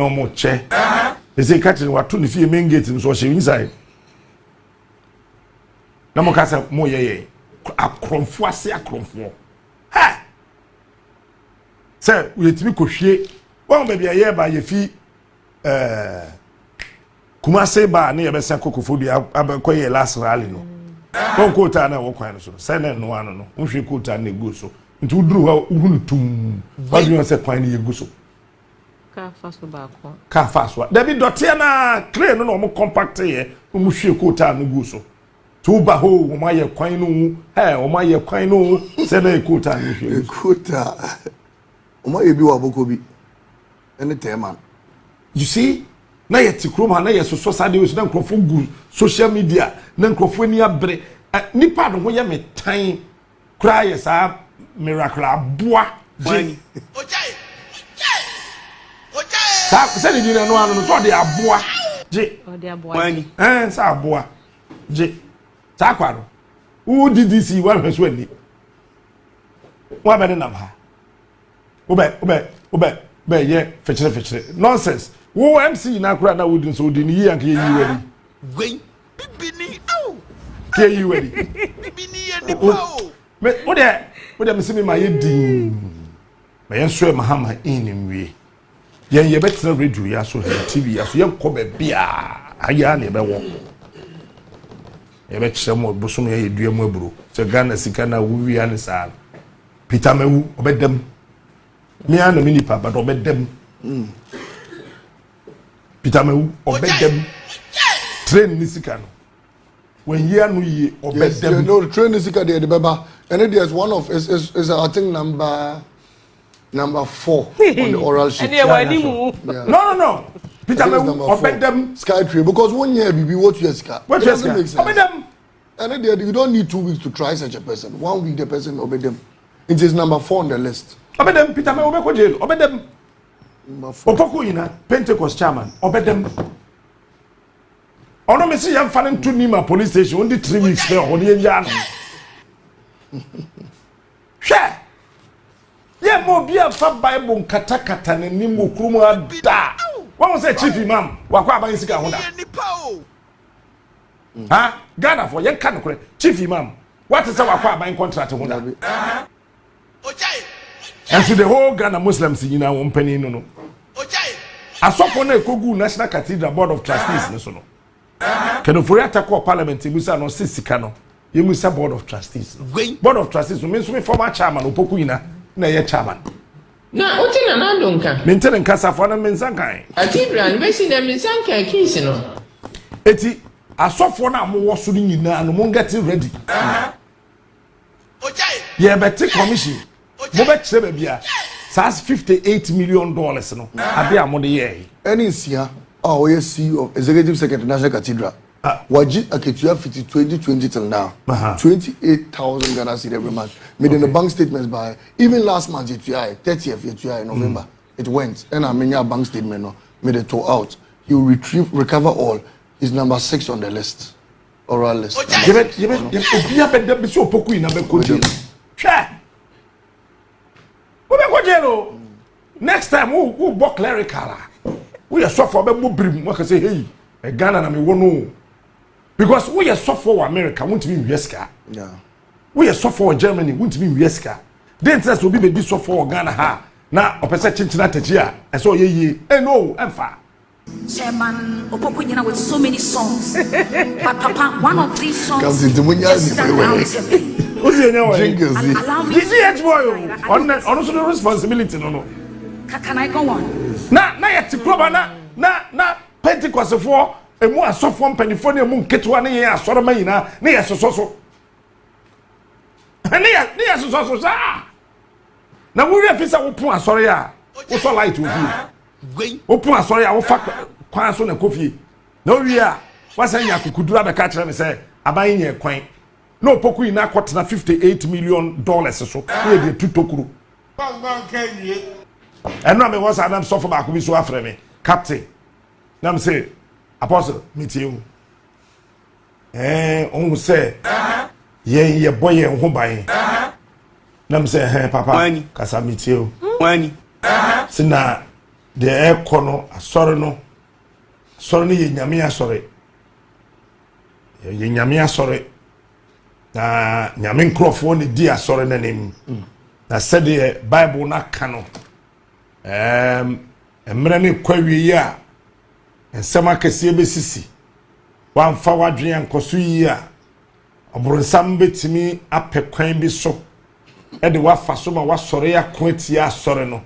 omo che e say Katrina watu ni fie main gate so she inside na mo kasa mo ye akromfo ase akromfo ha se we timi kohwie won ba bia ye ba ye fi Kumase ba ne yebesa kokofodi abakoye last rally no. Kon kota na wo kwan so. Say na no ano no. Unhwe kota na egu so. Nti uduru ha uhunutum. What do you say kwan na egu so? Ka faso ba ko. Ka faso. David dotia na crane no mo compact ye. Mo hwe kota na egu so. Tu ba ho wo ma ye kwan no. Wo ma ye kwan no. Say na kota na hwe. Kota. O ma ye bi wa boko bi. Ene tema. You see? Na ye tikrom ha na ye so sade we so na nkrofo gu social media na nkrofo ni abre nipa no ho ye metan kra ye sa miracle aboa je Say the no one so the aboa. Je. Oh, the aboa. Say aboa. Je. Sa kwaro. Who did this one person ni? Wa be nam ha. Obe ye fetchere. Nonsense. Wo MC na kura na wudin so di ni yi anke yi wari. Gwen. Bibini au. Ke yi wari. Bibini ye ni pa o. Me wo de me se me ma ye din. Me yen so mahama in wie. Yen ye betra radio ya so TV ya so yen ko be bia. Aya na be wo. Ye be kire mo bosom ye dua mu aburo. Se Ghana sika na wuwi an sa. Peter Mewu obedem. Me an na mini papa obedem. Peter Mewu obedem. Train ni sika no. When you no ye obedem. Yes, no train ni sika there the baba. And it is one of is I think number 4 on the oral sheet. No. Peter Mewu obedem Sky Trade because 1 year be what you sky. What doesn't make sense. Obedem. And then you don't need 2 weeks to try such a person. 1 week the person obedem. It is number 4 on the list. Obedem Peter Mewu be ko jail. Obedem. Opoku ina Pentecost chairman. Obedem. Ono me see yam fanen to Nima police station only 3 weeks there on ye yan. Hwe. Ye mo bia fa Bible nkata ne nimu krumu ada. Wọ́n say chief imam wakwa aban sika ho da. Ha? Ghana for yen kan kore chief imam. What is wakwa aban contract ho da? And so the whole Ghana Muslims nyina won pani no. Asofo na ekogu National Cathedral Board of Trustees no so no. Kenofori atakọ parliament ibusa no sisika no. Yemusa Board of Trustees. Board of Trustees no mean so me former chairman opoku ina na ye chairman. Na otina na donka. Maintain nkasa for na mensankan. Cathedral be si na mensankan kisi no. Eti asofo na mo wo so nyina no mo get ready. Ye beti commission. Mo be kire ba bia. Sas $58 million no. Abi amode ye. Any sia we CEO of Executive Secretary National Cathedral. Waji Aketua 2020 till now. 28,000 Ghana cedi every month. Made in the bank statements by even last month ETI 30th ETI in November. It went and I mean bank statement no made it all out. He will recover all. He's number 6 on the list. Oral list. Obia bedem bi so opoku ina be ko jail. Hwe. Wo be ko jail. Next time who bo clerical. We are suffer be brim we can say hey Ghana na me wono. Because we are suffer for America won't be Weska. Yeah. We are suffer for Germany won't be Weska. Then says will be suffer for Ghana ha. Na opese chinchina techia. And so ye no emfa. Chairman Opokunyina with so many songs. But Papa, one of these songs comes into just stand out to me. What's your name? Allow me to boy. On also the responsibility no. Can I go on? Na yet club na Pentecost for a more soft one pennyphone moon ketwa na ye asoro mayina na ye so. Na ye so na we refisa wo pon asoro ya. Wo so light wo fi. Wo pon asoro ya wo fa kwan so na kofi. Na wi a wasan ya kukudura be ka kire me say aban ye kwan. Na opoku ina kwotena $58 million so. We dey tutokuru. Bang kenye. And no me was Adam suffer back with so after me. Captain. Now say, Apostle, meet you. On say, ye boy and home by. Now say, hey, Papa, cause I meet you. When? Sina, the air corner, sorry no. Sorry, Yamia, sorry. Yamia, sorry. Na Yamin Crawford, dear, sorry, name. I said the Bible not canon. Emrani kwawi ya ensema kese besisi wan fa wadwen ankoso yi a obronsam betimi apekwan bi so e de wafa so ma wasore ya kwati ya sore no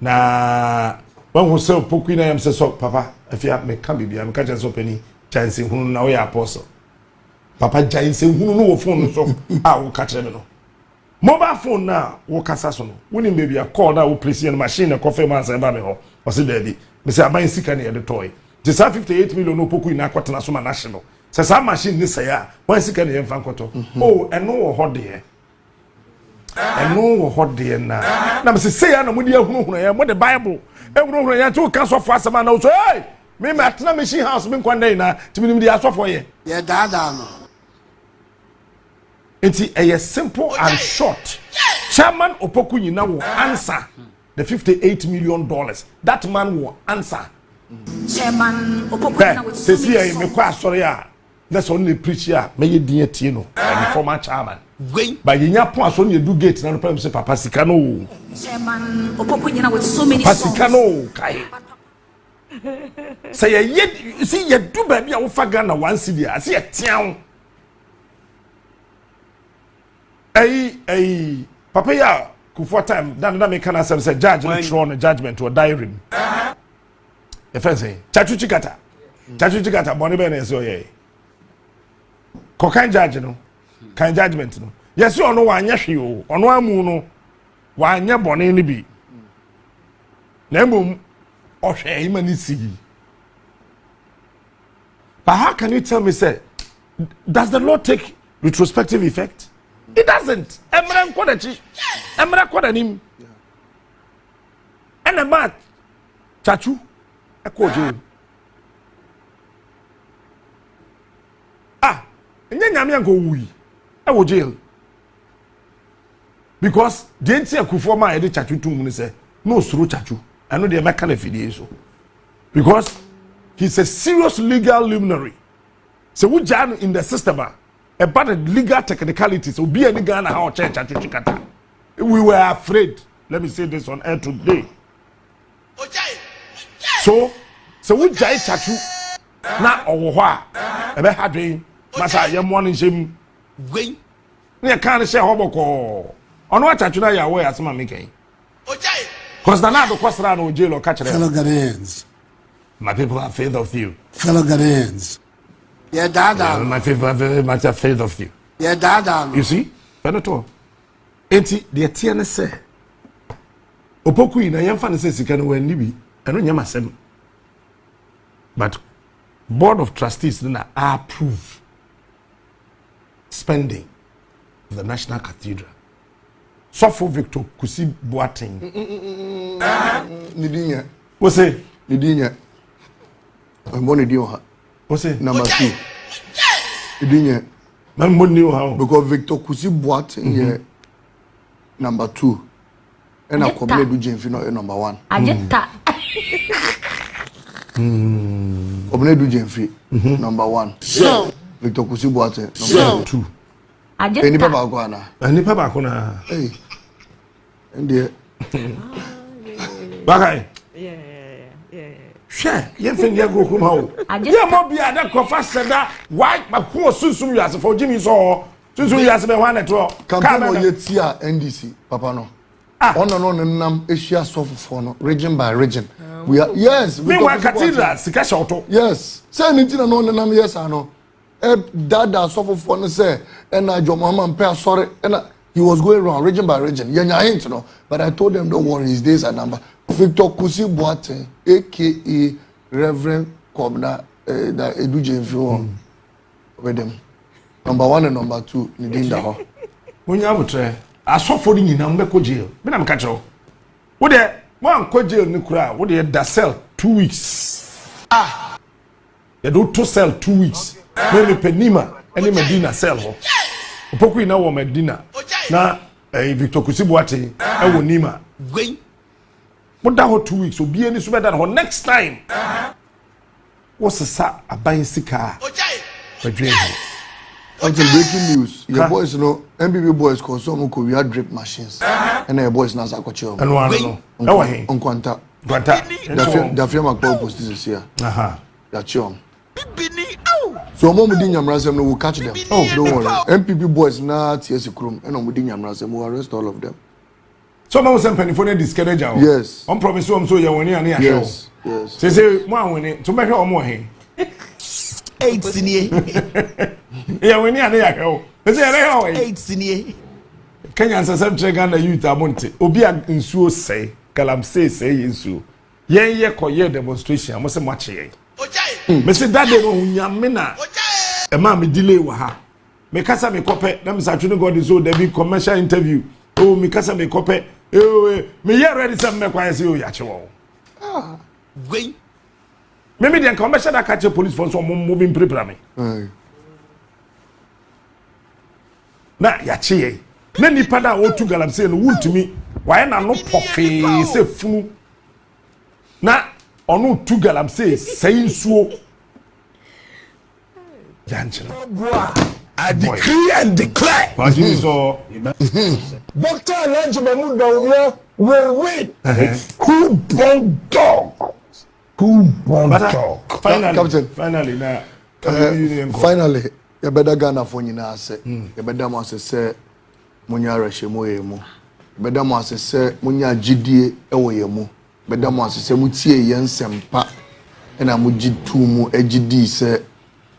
na wan ho se opoku na yam se so papa afia me ka bibia me ka je so pani chance hunu na wo ya apostle papa chance hunu no wo phone so a wo ka kire me no mobile phone na wo kasa so no woni baby a call na wo place in machine na coffee man say ba me ho o se daddy me say aban sika na ye toy je sa 58 million no poku ina kwatena so ma national say sa machine ni say ya wan sika na ye mfa nkoto oh eno wo hode eno wo hode na me say ya na mudi ahunu hunu ya mo the bible no ya to cancel for asama na so hey me matna machine house me kwanda na timi nim di asofo ye Yeah, dada no. It's a simple and short. Chairman Opoku Nyina will answer the $58 million. That man will answer. Chairman Opoku Nyina with so many songs. Sorry, that's only preacher. May you dear Tino, former chairman. But you know, as only you do get no problem. Say Papa Sikano. Chairman Opoku Nyina with so many songs. Pasikano, Kai. Say yet, you see, you do baby. I will fagana one city. I see a town. Hey, Papa ya kufuata time dan me kana say judge no throw no judgment to a diary. E fa say chachu chikata boni be na so ye. Ko kan judge no kan judgment no. Yes ono wa anya hwe o ono amu no wa anya boni ni bi. Na mum o hwe imani si. But how can you tell me say does the law take retrospective effect? It doesn't. Emra nkodachi. Emra kodanim. And a mat. Chachu. Eko jail. Ah. Nye nyame anko wui. Ewo jail. Because the entire kufoma ede chachu tu mu say no suru chachu. I know the American affiliate so. Because he's a serious legal luminary. So we jam in the system. About the legal technicalities, so be any Ghana how church at Chikata. We were afraid. Let me say this on air today. So we jai chachu na owa. Ebe hadwe masa yam one shim. We can't share hoboko. Ono chachu na yawo asema meken. Cause na do kwasra na ojelo catch them. Fellow Ghanaians. My people are afraid of you. Fellow Ghanaians. Yeah, dada. My people are very much afraid of you. Yeah, dada. You see? Penetor. Enti the tiane say. Opoku ina yamfa ne say sika no wan nibi. Eno nyama sem. But board of trustees na approve spending of the National Cathedral. Sofo Victor Kusi Boateng. Nidinya. What's say? Nidinya. Mboni dio ha. What's it? Number 2. Nidinya. Mboni how? Because Victor Kusi Boateng number 2. And I come do Jemfino number 1. Ajeta. Obne do Jemfi number 1. So Victor Kusi Boateng number 2. Ajeta. Any papa gwana. Any papa kuna. Hey. And there. Bakay. Yeah. Share, you think you go home how? Yeah, mo be ada kofa seda. Why ma ko susum you as for Jimmy so. Susum you as be one at all. Campaign o yetia NDC, papa no. No nam Asia for no region by region. We are yes, we want cathedral sika shoto. Yes. Say anything no nam yes ano. Dada for no say and I mama pay sorry and he was going around region by region. Yenya hint no. But I told them don't worry, his days are number. Victor Kusi Boateng, aka Reverend Kobna, that Edu Jemfi with them. Number 1 and number 2, Nidinda ho. When you have a tray, I saw for you now, Meko jail. But I'm catch up. What there? One co jail Nukra, what there that sell 2 weeks. They do to sell 2 weeks. Maybe Penima, any Medina sell ho. Opoku ina wo Medina. Na Victor Kusi Boateng, I will Nima. But that whole 2 weeks, so be any super that next time. What's a sa a buying sika? Until breaking news, your boys know MBB boys consume Korea drip machines, and their boys now Zakocho. And one no, on Quanta. The firm of post this year. That's young. So, Mom Dinyam Rasem will catch them. Oh, don't worry. MPP boys now TS Krum, and Dinyam Rasem will arrest all of them. So now some penny for the discourage. Yes. On promise so you when you near. Yes. Say one winning to make her more here. 8 senior. Yeah, when you are near her. Say 8 senior. Kenyan say Ghana youth amonte. Obi nsuo say, kalam say nsuo. Ye koye demonstration, I must watch ye. Me say that day no nyame na. E ma me delay wa ha. Me kasa me kope, na me sa twene God is so there be commercial interview. Oh, me kasa me kope. Me here ready some me kwai say o ya che wo. Wait. Maybe they come back and catch a police for some moving prepare me. Na ya chie. Na nipa da o tu galamsey no wuntumi. Why na no pofe se funu. Na ono tu galamsey say nsuo. Janchina. I decree and declare. So Dr. Elijah will win. Who born dog? Who born dog? Finally, Captain. Finally, now. Finally, you better Ghana for you now. Say, you better must say, Munya Rashemo yemu. You better must say, Munya GDA ewo yemu. Better must say, Mutie yen sempa. And amuji tumu GD say.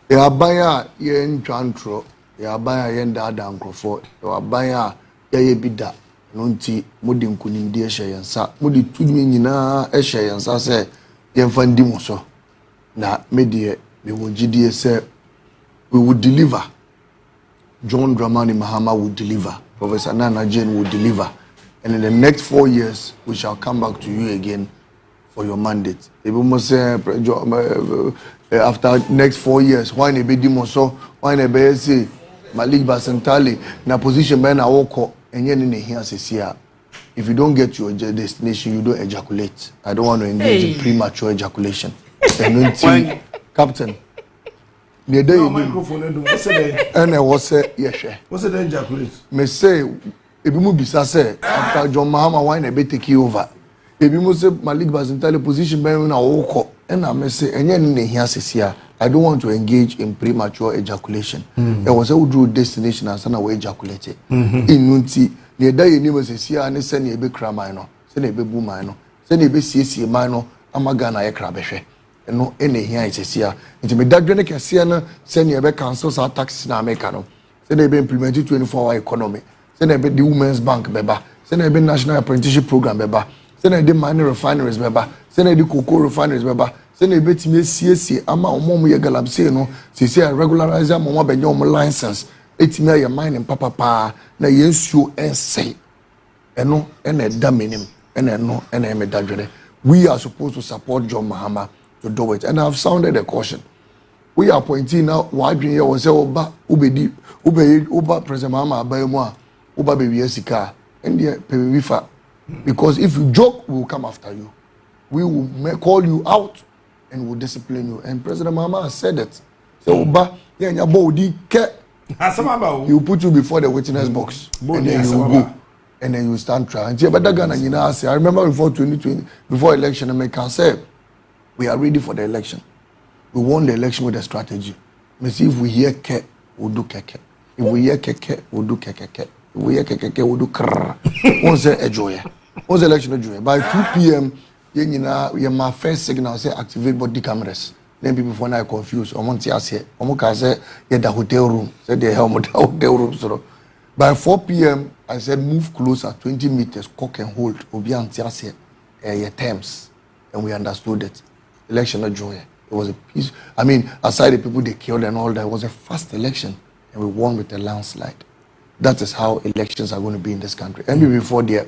Ya baya yen chantro, ya baya yen dada nkrofo, ya baya ye bida nunti mudi nkunimdi eshe yensa mudi tudumi nyina eshe yensa se yemfa ndimo so na medie me wogidie se we will deliver. John Dramani Mahama will deliver. Professor Nana Jane will deliver. And in the next 4 years, we shall come back to you again for your mandate. After next 4 years, why ne be dimoso, why ne be say Malik Basintale na position by na woko enye ne here say if you don't get your destination, you don't ejaculate. I don't want to engage in premature ejaculation. And Captain, the day you microphone and I was say yes. What's the ejaculate? Me say ebi mu bisa say after John Mahama why na be take over. Ebi mu say Malik Basintale position by na woko. And I may say, I don't want to engage in premature ejaculation. There was a drew destination and sana we ejaculated. In Nunti, the day you never say, and send a big cramino, send a big boomino, send a big CC mino, Amagana a crabeshe. And no any here is a into me that Grenic Siena, send a big councils our taxes in Americano. Send a be implemented 24-hour economy. Send a bit the Women's Bank beba. Send a bit National Apprenticeship Program beba. Send a bit mining refineries beba. Send a cocoa refineries beba. Send a bit me CSC ama omo ye galamsey no say regularize am omo benye omo license etimi aye mining papa na yensuo ensay eno ena da menim ena no ena me dadwere. We are supposed to support John Mahama to do it, and I have sounded a caution. We are pointing now wadwen ye won say oba ubedi uba President Mahama abayemu a uba be wi sika and the pebi fa, because if you joke we will come after you. We will call you out and will discipline you. And President Mahama has said it. So, he will put you before the witness box. And then you will go. And then you stand trial. I remember before 2020, before election, America said, we are ready for the election. We won the election with a strategy. We see if we hear ke, we'll do keke. If we hear keke, we'll do keke. If we hear keke, we'll do krrr. Once a joy. Once the election a joy. By 2 p.m., my first signal say activate body cameras. Then people for now confused. Say the hotel room. Say the hotel room. So by 4 p.m. I said move closer 20 meters, cock and hold. Your terms, and we understood it. Election of joy. It was a peace. I mean, aside the people they killed and all that, it was a fast election, and we won with a landslide. That is how elections are going to be in this country. And before there.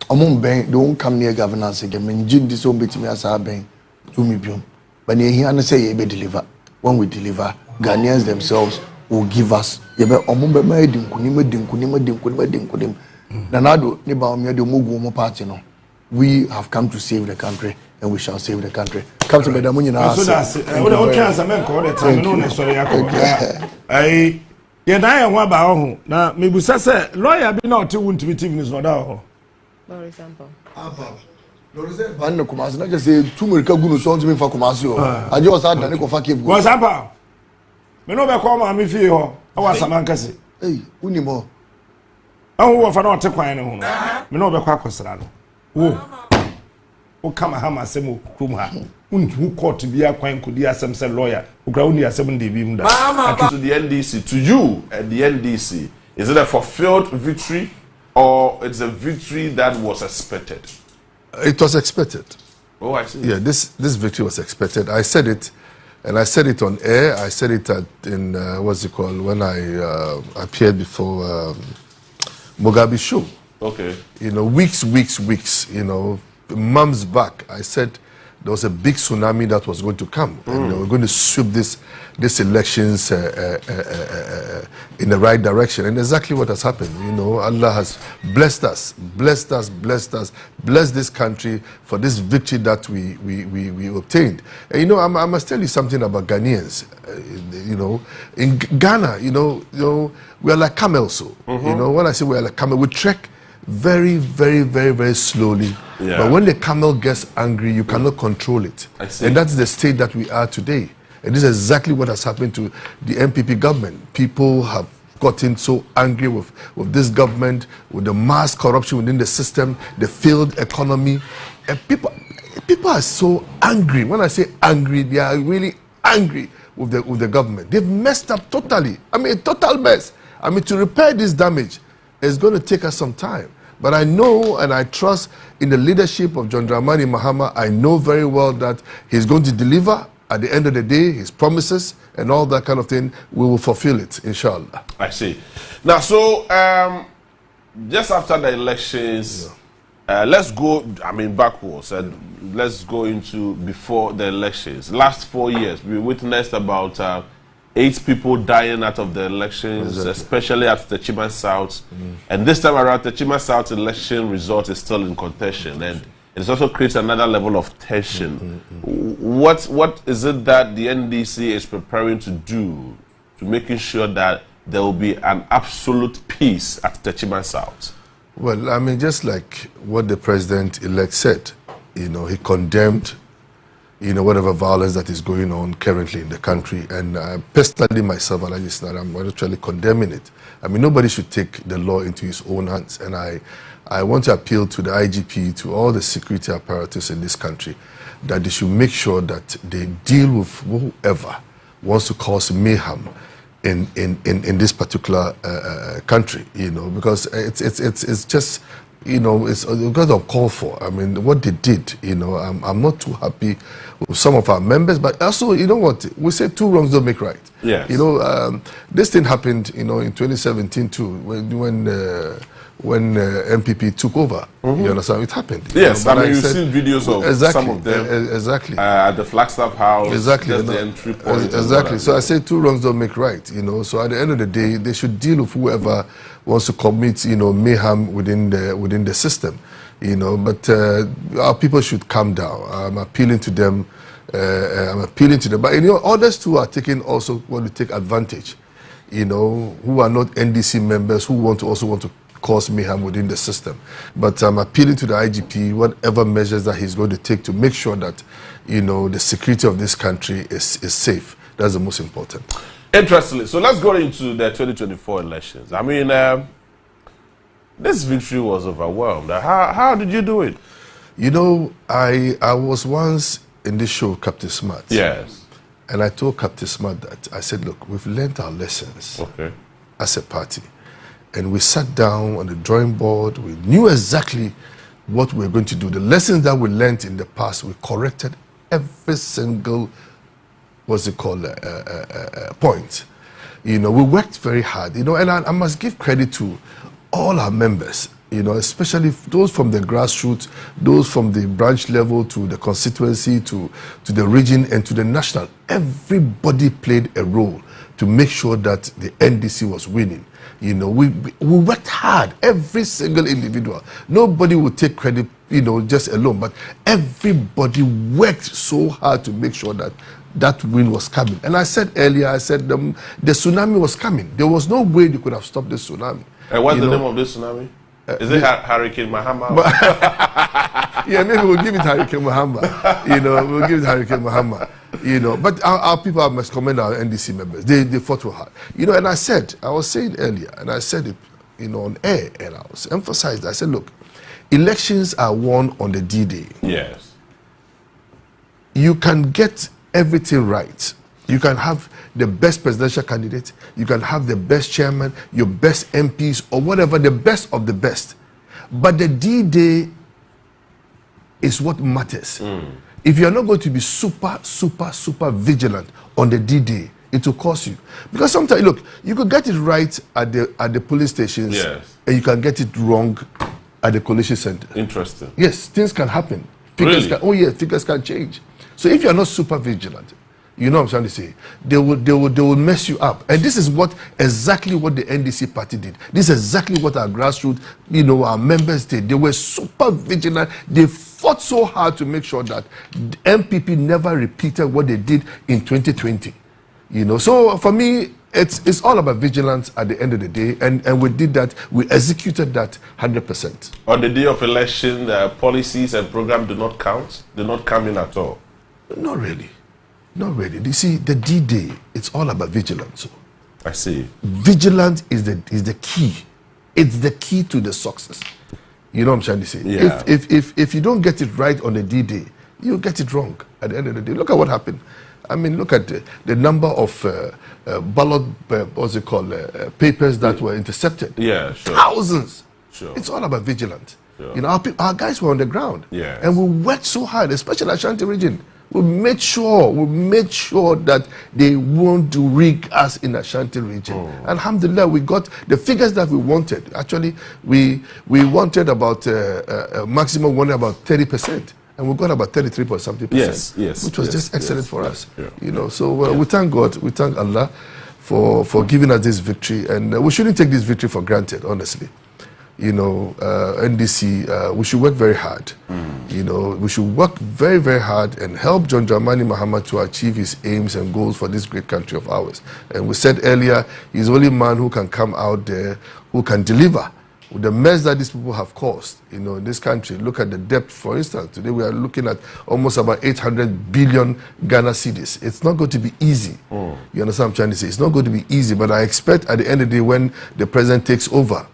Don't come near governance again. Menjin this own bit me as our bank to me biom. But here say be deliver. When we deliver, Ghanaians themselves will give us. We have come to save the country and we shall save the country. Come to Bedamunya now. So that's now maybe say lawyer be not to want to be TV for that. For example. Ban Kumasi, not just say 2 million good songs me for Kumasi. I just had the Nico Faki. What's up? Me no be call my me feel. I was a man kasi. Hey, unimo. Oh, for not to kwai no. Me no be kwa kwasra no. O kama ha masem okrum ha. Untu court bia kwan kodi asem say lawyer. Okra uni asem dey bi mu da. To the NDC, to you at the NDC, is it a fulfilled victory? Or it's a victory that was expected? It was expected. Oh, I see. Yeah, this victory was expected. I said it, and I said it on air. I said it in what's it called, when I appeared before Mugabe show. Okay. You know, weeks. You know, months back, I said there was a big tsunami that was going to come, and they were going to sweep this elections in the right direction, and exactly what has happened. You know, Allah has blessed this country for this victory that we obtained. And, you know, I must tell you something about Ghanaians. You know, in Ghana, you know, we are like camels. So, you know, when I say we are like camel, we trek very, very, very, very slowly. Yeah. But when the camel gets angry, you cannot control it. And that's the state that we are today. And this is exactly what has happened to the MPP government. People have gotten so angry with this government, with the mass corruption within the system, the failed economy. And people are so angry. When I say angry, they are really angry with the government. They've messed up totally. I mean, a total mess. I mean, to repair this damage, it's going to take us some time. But I know and I trust in the leadership of John Dramani Mahama. I know very well that he's going to deliver. At the end of the day, his promises and all that kind of thing, we will fulfill it, inshallah. I see. Now, so just after the elections, let's go, I mean, backwards, and let's go into before the elections. Last 4 years, we witnessed about 8 people dying out of the elections, especially at the Chima South. And this time around, the Chima South election result is still in contention, and it also creates another level of tension. What is it that the NDC is preparing to do to making sure that there will be an absolute peace at the Chima South? Well, I mean, just like what the president-elect said, you know, he condemned, you know, whatever violence that is going on currently in the country. And personally, myself, I'm actually condemning it. I mean, nobody should take the law into his own hands. And I want to appeal to the IGP, to all the security apparatus in this country, that they should make sure that they deal with whoever wants to cause mayhem in this particular country, you know, because it's just, you know, it's because of call for. I mean, what they did, you know, I'm not too happy with some of our members, but also, you know what, we say 2 wrongs don't make right. Yes. You know, this thing happened, you know, in 2017 too, when MPP took over. You understand? It happened. Yes, you know, I mean, you've seen videos of some of them. Exactly. At the Flagstaff House. Exactly. Just the entry point. Exactly. So I say 2 wrongs don't make right, you know. So at the end of the day, they should deal with whoever wants to commit, you know, mayhem within the system, you know. But our people should calm down. I'm appealing to them. But you know, others too are also want to take advantage, you know, who are not NDC members, who want to cause mayhem within the system. But I'm appealing to the IGP, whatever measures that he's going to take to make sure that, you know, the security of this country is safe. That's the most important. Interestingly, so let's go into the 2024 elections. I mean, this victory was overwhelmed. How did you do it? You know, I was once in this show, Captain Smart. Yes. And I told Captain Smart that, I said, look, we've learned our lessons as a party. And we sat down on the drawing board. We knew exactly what we were going to do. The lessons that we learned in the past, we corrected every single, point. You know, we worked very hard. You know, and I must give credit to all our members, you know, especially those from the grassroots, those from the branch level to the constituency, to the region and to the national. Everybody played a role to make sure that the NDC was winning. You know, we worked hard, every single individual. Nobody would take credit, you know, just alone, but everybody worked so hard to make sure that that win was coming. And I said earlier, I said the tsunami was coming. There was no way they could have stopped the tsunami. And what's the name of this tsunami? Is it Hurricane Mahama? Yeah, maybe we'll give it Hurricane Mahama. You know, we'll give it Hurricane Mahama. You know, but our people, I must commend our NDC members. They fought too hard. You know, and I was saying earlier, and I said it, you know, on air, and I was emphasized. I said, look, elections are won on the D-Day. Yes. You can get everything right. You can have the best presidential candidate, you can have the best chairman, your best MPs, or whatever, the best of the best. But the D-Day is what matters. If you're not going to be super vigilant on the D-Day, it will cost you. Because sometimes, look, you could get it right at the police stations, and you can get it wrong at the collation center. Interesting. Yes, things can happen. Figures figures can change. So if you are not super vigilant, you know what I'm trying to say, they will mess you up. And this is exactly what the NDC party did. This is exactly what our grassroots, our members did. They were super vigilant. They fought so hard to make sure that the MPP never repeated what they did in 2020. So for me, it's all about vigilance at the end of the day, and we did that. We executed that 100%. On the day of election, the policies and programs do not count. Do not come in at all. Not really. You see, the D-Day, it's all about vigilance. I see. Vigilance is the key. It's the key to the success. You know what I'm trying to say? Yeah. If you don't get it right on the D-Day, you get it wrong at the end of the day. Look at what happened. I mean, look at the number of ballot, papers that were intercepted. Yeah, sure. Thousands. Sure. It's all about vigilance. Sure. Our guys were on the ground. Yes. And we worked so hard, especially Ashanti region. We made sure that they won't rig us in Ashanti region. Alhamdulillah, we got the figures that we wanted. Actually, we wanted about a maximum wanted about 30%. And we got about 33.something%. Yes. Which was just excellent for us. Yeah. So we thank God, we thank Allah for giving us this victory. And we shouldn't take this victory for granted, honestly. NDC, we should work very hard. We should work very, very hard and help John Dramani Mahama to achieve his aims and goals for this great country of ours. And we said earlier, he's the only man who can come out there, who can deliver. With the mess that these people have caused, in this country. Look at the debt, for instance. Today we are looking at almost about 800 billion Ghana cedis. It's not going to be easy. You understand what I'm trying to say? It's not going to be easy, but I expect at the end of the day when the president takes over,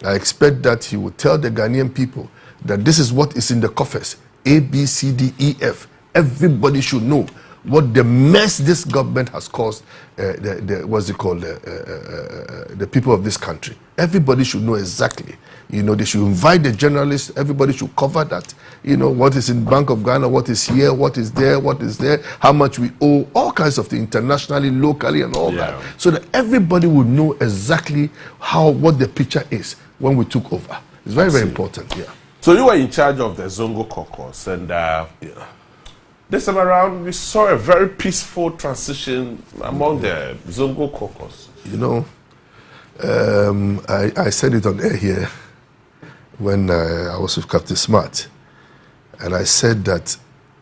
I expect that he will tell the Ghanaian people that this is what is in the coffers. A, B, C, D, E, F. Everybody should know what the mess this government has caused the people of this country. Everybody should know exactly. They should invite the journalists. Everybody should cover that. What is in Bank of Ghana, what is here, what is there, how much we owe, all kinds of things, internationally, locally, and all that. So that everybody would know exactly what the picture is when we took over. It's very, very important. Yeah. So you were in charge of the Zongo caucus, and this time around, we saw a very peaceful transition among the Zongo caucus. I said it on air here when I was with Captain Smart, and I said that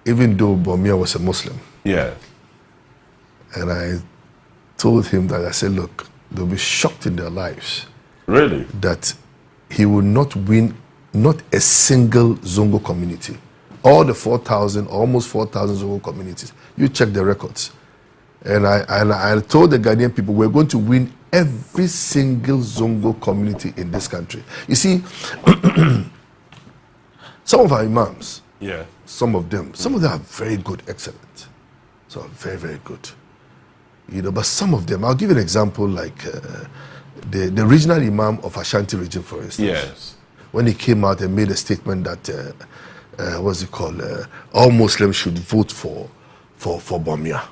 even though Bawumia was a Muslim, and I told him that I said, look, they'll be shocked in their lives. Really? That he will not win not a single Zongo community. All the 4,000, almost 4,000 Zongo communities. You check the records. And I told the Ghanaian people, we're going to win every single Zongo community in this country. You see, some of our imams, some of them are very good, excellent. So very, very good. But some of them, I'll give you an example like the regional imam of Ashanti region, for instance. Yes. When he came out and made a statement that all Muslims should vote for Bawumia.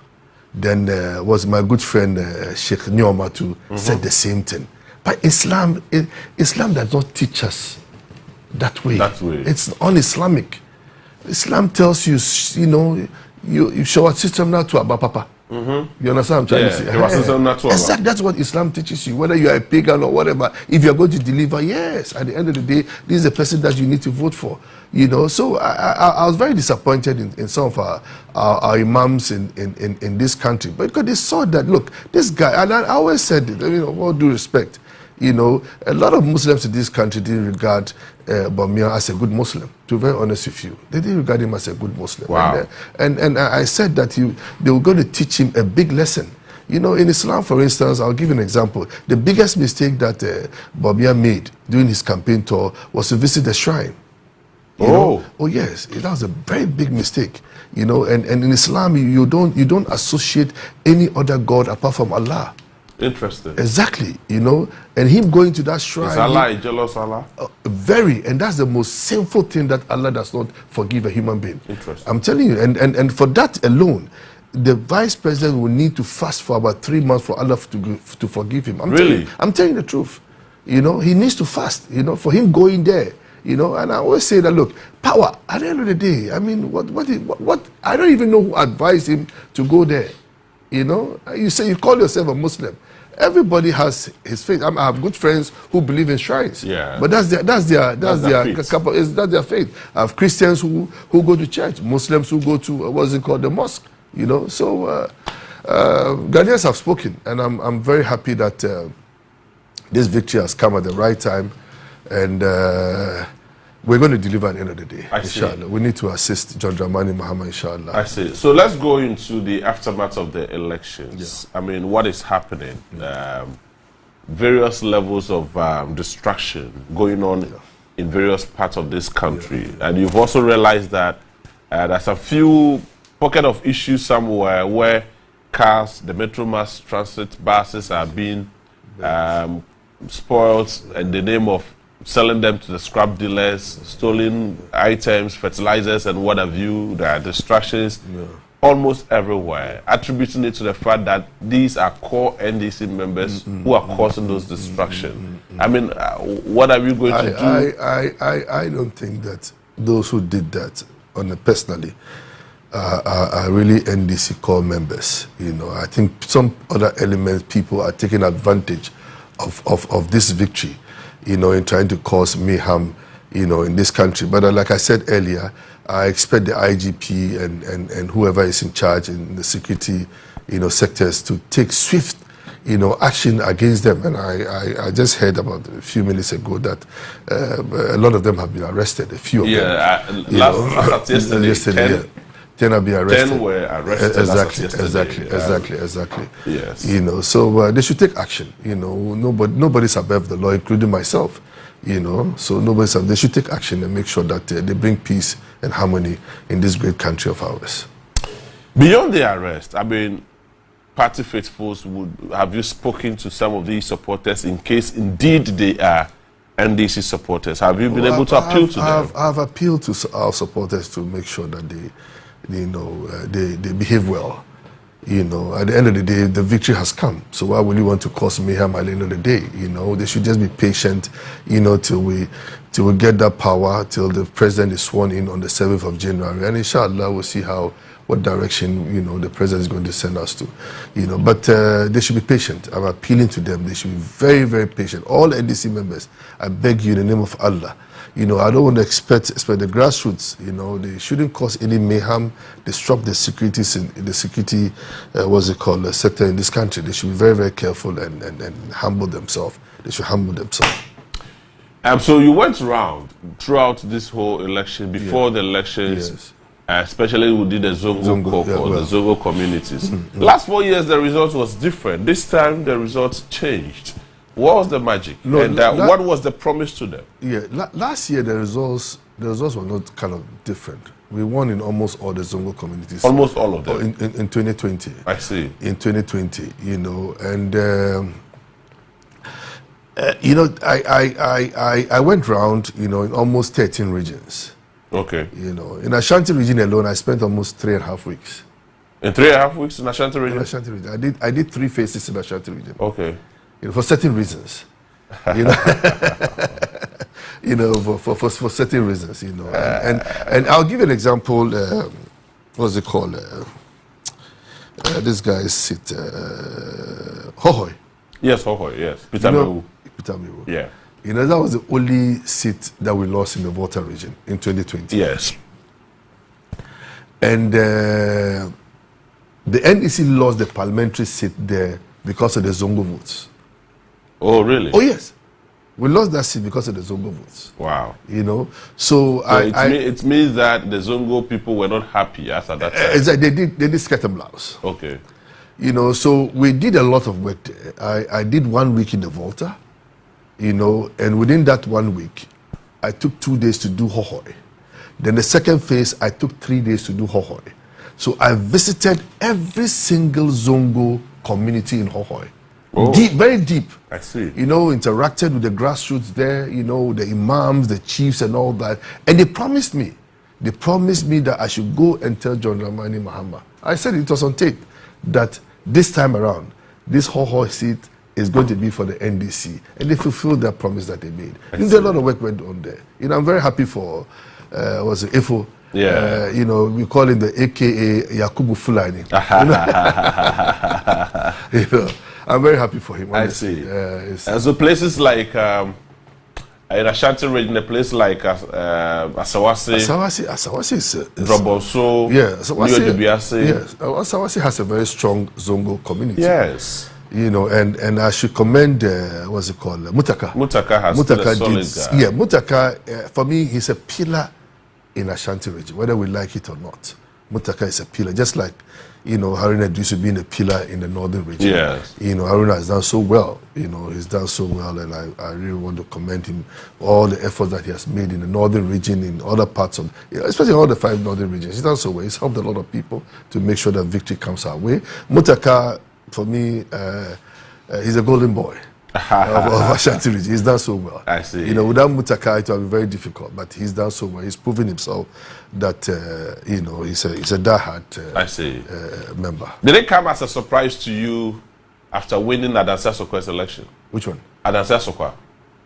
Then was my good friend Sheikh Nyomatu said the same thing. But Islam does not teach us that way. It's un-Islamic. Islam tells you, you show a system now to Abba Papa. You understand what I'm trying to say? Exactly, that's what Islam teaches you, whether you are a pagan or whatever. If you're going to deliver, yes, at the end of the day, this is the person that you need to vote for. So I was very disappointed in some of our imams in this country, but because they saw that, look, this guy, and I always said it, all due respect, a lot of Muslims in this country didn't regard Bawumia as a good Muslim. To be very honest with you, they didn't regard him as a good Muslim. Wow. And I said that they were going to teach him a big lesson. In Islam, for instance, I'll give you an example. The biggest mistake that Bawumia made during his campaign tour was to visit the shrine. Oh yes, that was a very big mistake. And in Islam, you don't associate any other god apart from Allah. Interesting. Exactly, and him going to that shrine. Is Allah a jealous Allah? Very, and that's the most sinful thing that Allah does not forgive a human being. Interesting. I'm telling you, and for that alone, the vice president will need to fast for about 3 months for Allah to forgive him. I'm telling you the truth. He needs to fast. For him going there, You know, and I always say that, look, power, at the end of the day, I mean, what I don't even know who advised him to go there. You know, you say you call yourself a Muslim. Everybody has his faith. I have good friends who believe in shrines. Yeah. But that's their faith. I have Christians who go to church, Muslims who go to what's it called, the mosque. You know, so Ghanaians have spoken, and I'm very happy that this victory has come at the right time, and we're going to deliver at the end of the day. Inshallah. We need to assist John Dramani Mahama, inshallah. I see. So let's go into the aftermath of the elections. Yeah. I mean, what is happening? Various levels of distraction going on in various parts of this country. And you've also realized that there's a few pocket of issues somewhere where cars, the Metro Mass Transit buses are being spoiled in the name of selling them to the scrap dealers, stolen items, fertilizers, and what have you. There are distractions almost everywhere, attributing it to the fact that these are core NDC members who are causing those distractions. I mean, what are we going to do? I don't think that those who did that personally are really NDC core members. You know, I think some other elements, people are taking advantage of this victory, you know, in trying to cause mayhem, you know, in this country. But like I said earlier, I expect the IGP and whoever is in charge in the security, you know, sectors to take swift, you know, action against them. And I just heard about a few minutes ago that a lot of them have been arrested. A few of them. Yesterday. 10 have been arrested. 10 were arrested. Exactly. Yes. You know, so they should take action. You know, nobody's above the law, including myself. You know, so they should take action and make sure that they bring peace and harmony in this great country of ours. Beyond the arrest, I mean, party faithfuls, have you spoken to some of these supporters in case indeed they are NDC supporters? Have you been able to appeal to them? I've appealed to our supporters to make sure that they behave well. You know, at the end of the day, the victory has come. So why would you want to cause mayhem at the end of the day? You know, they should just be patient, you know, till we get that power, till the president is sworn in on the 7th of January. And inshallah, we'll see what direction, you know, the president is going to send us to. You know, but they should be patient. I'm appealing to them. They should be very, very patient. All NDC members, I beg you in the name of Allah. You know, I don't want to expect the grassroots, you know, they shouldn't cause any mayhem, disrupt the security sector in this country. They should be very, very careful and humble themselves. They should humble themselves. So you went around throughout this whole election, before the elections, especially we did the Zongo the Zongo communities. Last 4 years, the result was different. This time, the results changed. What was the magic? No, and what was the promise to them? Yeah, last year the results were not kind of different. We won in almost all the Zongo communities. Almost all of them? In 2020. I see. In 2020, you know, and you know, I went round, you know, in almost 13 regions. Okay. You know, in Ashanti region alone, I spent almost 3.5 weeks. In 3.5 weeks in Ashanti region? In Ashanti region. I did 3 phases in Ashanti region. Okay. You know, for certain reasons, you know, you know, for certain reasons, you know, and I'll give you an example. What's it called? This guy is Hohoi. Yes, Hohoi. Yes, Peter Mewu. Yeah. You know, that was the only seat that we lost in the Volta region in 2020. Yes. And the NDC lost the parliamentary seat there because of the Zongo votes. Oh, really? Oh, yes. We lost that seat because of the Zongo votes. Wow. You know, so it means that the Zongo people were not happy after that time. Exactly. They did scatter blouse. Okay. You know, so we did a lot of work there. I did 1 week in the Volta, you know, and within that 1 week, I took 2 days to do Hohoi. Then the second phase, I took 3 days to do Hohoi. So I visited every single Zongo community in Hohoi. Oh. Deep, very deep. I see. You know, interacted with the grassroots there, you know, the imams, the chiefs and all that. And they promised me that I should go and tell John Dramani Mahama. I said it was on tape, that this time around, this Hohoi seat is going to be for the NDC, and they fulfilled that promise that they made. There's a lot of work went on there. You know, I'm very happy for was it Ifo? Yeah. You know, we call him the AKA Yakubu Fulani. You know, I'm very happy for him. Honestly. I see. So places like in Ashanti region, a place like Asawasi is Droboso, Asawasi, yes, Asawasi has a very strong Zongo community. Yes. You know, and I should commend what's it called, Mutaka. Mutaka has been a solid guy. Yeah, Mutaka for me, he's a pillar in Ashanti region, whether we like it or not. Mutaka is a pillar, just like, you know, Haruna Idrisu being a pillar in the northern region. Yes. You know, Haruna has done so well. You know, he's done so well, and I really want to commend him all the efforts that he has made in the northern region, in other parts of, you know, especially all the 5 northern regions. He's done so well. He's helped a lot of people to make sure that victory comes our way. Mutaka, for me, he's a golden boy. of Ashanti region. He's done so well. I see. You know, without Mutaka, it would be very difficult, but he's done so well. He's proven himself that, you know, he's a diehard I see. Member. Did it come as a surprise to you after winning Adansi Asokwa's election? Which one? Adansi Asokwa,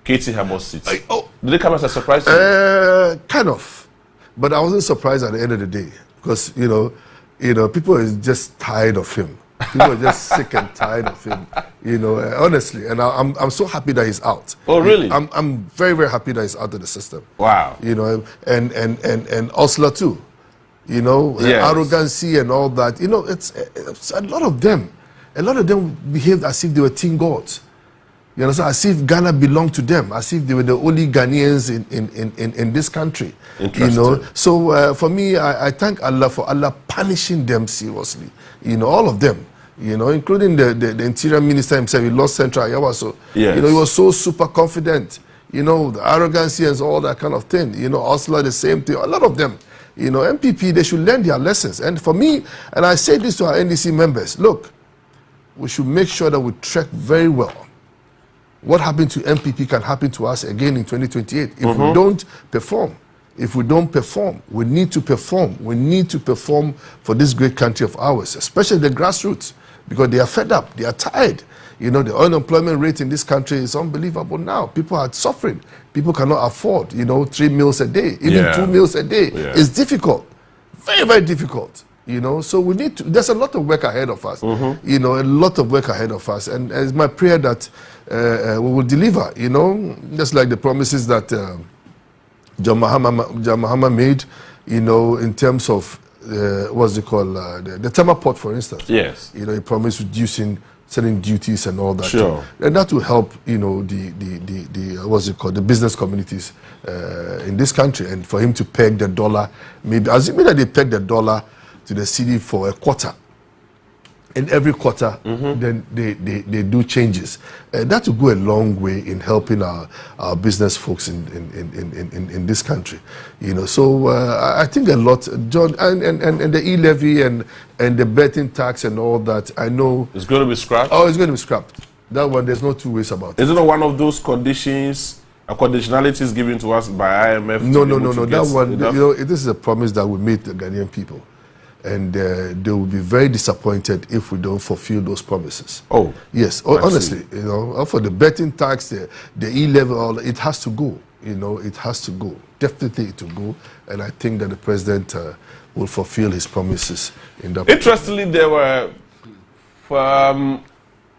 Katie Habor's seat. Did it come as a surprise to you? Kind of. But I wasn't surprised at the end of the day because, you know, people are just tired of him. People are just sick and tired of him, you know, honestly. And I'm so happy that he's out. Oh, really? I'm very, very happy that he's out of the system. Wow. You know, and Osler too, you know, yes. Arrogancy and all that. You know, it's a lot of them. A lot of them behaved as if they were teen gods. You understand? As if Ghana belonged to them, as if they were the only Ghanaians in this country. You know, so for me, I thank Allah for Allah punishing them seriously. You know, all of them. You know, including the interior minister himself. He lost Central Ayawaso. Yes. You know, he was so super confident. You know, the arrogancy and all that kind of thing. You know, Osler, the same thing. A lot of them. You know, MPP, they should learn their lessons. And for me, and I say this to our NDC members, look, we should make sure that we track very well. What happened to MPP can happen to us again in 2028 if we don't perform. If we don't perform, we need to perform. We need to perform for this great country of ours, especially the grassroots, because they are fed up, they are tired. You know, the unemployment rate in this country is unbelievable now. People are suffering. People cannot afford, you know, 3 meals a day, even 2 meals a day. Yeah. It's difficult, very, very difficult. You know, so we need to, there's a lot of work ahead of us, you know, a lot of work ahead of us. And it's my prayer that we will deliver, you know, just like the promises that John Mahama made, you know, in terms of, what's it called, the Tama Port, for instance. Yes. You know, he promised reducing certain duties and all that. Sure. And that will help, you know, the what's it called, the business communities in this country. And for him to peg the dollar, maybe, assuming that they peg the dollar to the cedi for a quarter, and every quarter then they do changes. That will go a long way in helping our business folks in this country. You know, so I think a lot, John, and the e-levy and the betting tax and all that, I know it's going to be scrapped. Oh, it's going to be scrapped. That one, there's no two ways about it. Isn't it one of those conditions, conditionalities given to us by IMF? No. That one, you know, this is a promise that we made the Ghanaian people. And they will be very disappointed if we don't fulfill those promises. Oh, yes. Honestly, you know, for the betting tax, the e-level, it has to go. You know, it has to go. Definitely, it will go. And I think that the president will fulfill his promises in that. Interestingly, there were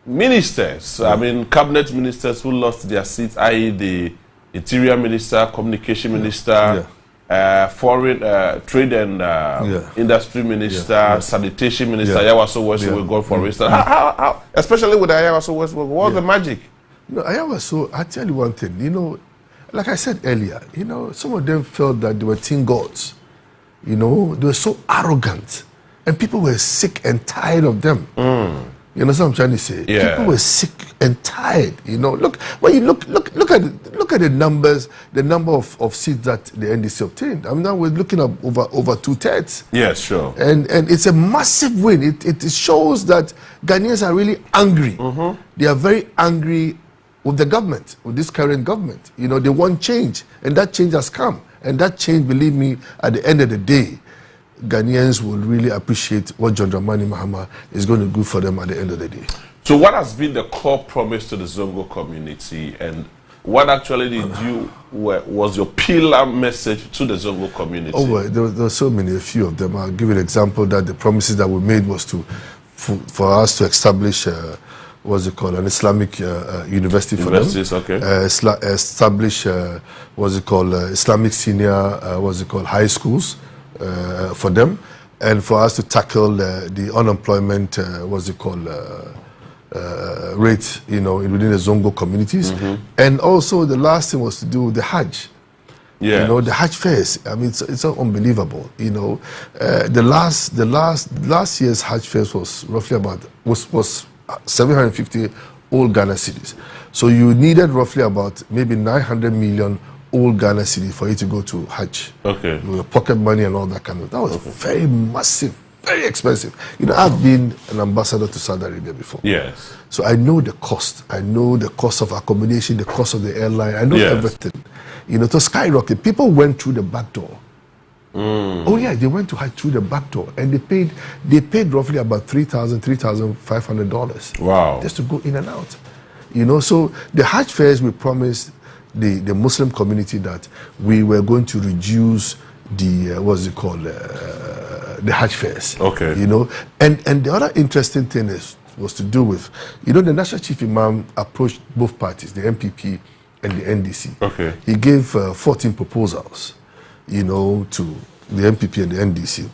ministers. I mean, cabinet ministers who lost their seats, i.e., the interior minister, communication minister. Foreign trade and industry minister, sanitation minister, Ayawaso West will go for instance. How, especially with Ayawaso West, what's the magic? No, Ayawaso, I tell you one thing, you know, like I said earlier, you know, some of them felt that they were teen gods. You know, they were so arrogant, and people were sick and tired of them. You know what I'm trying to say? Yeah. People were sick and tired. You know, look when you look at the numbers, the number of seats that the NDC obtained. I mean, now we're looking at over 2/3. Yes, sure. And it's a massive win. It shows that Ghanaians are really angry. They are very angry with the government, with this current government. You know, they want change, and that change has come. And that change, believe me, at the end of the day, Ghanaians will really appreciate what John Dramani Mahama is going to do for them at the end of the day. So what has been the core promise to the Zongo community, and what actually was your pillar message to the Zongo community? Oh, well, there were so many, a few of them. I'll give you an example that the promises that we made was for us to establish what's it called, an Islamic university for them. Okay. Establish Islamic senior, high schools for them, and for us to tackle the unemployment, rate, within the Zongo communities. And also the last thing was to do with the Hajj. Yeah. The Hajj fairs. I mean, it's unbelievable. The last year's Hajj fairs was roughly was 750 old Ghana cedis. So you needed roughly about maybe 900 million old Ghana cedis for you to go to Hajj. Okay. With your pocket money and all that kind of. That was very massive, very expensive. I've been an ambassador to Saudi Arabia before. Yes. So I know the cost. I know the cost of accommodation, the cost of the airline. I know everything. To skyrocket. People went through the back door. Oh yeah, they went to Hajj through the back door, and they paid roughly about $3,500. Wow. Just to go in and out. So the Hajj fairs, we promised the Muslim community that we were going to reduce the the Hajj fairs. Okay. And the other interesting thing was to do with, the National Chief Imam approached both parties, the MPP and the NDC. Okay. He gave 14 proposals, to the MPP and the NDC.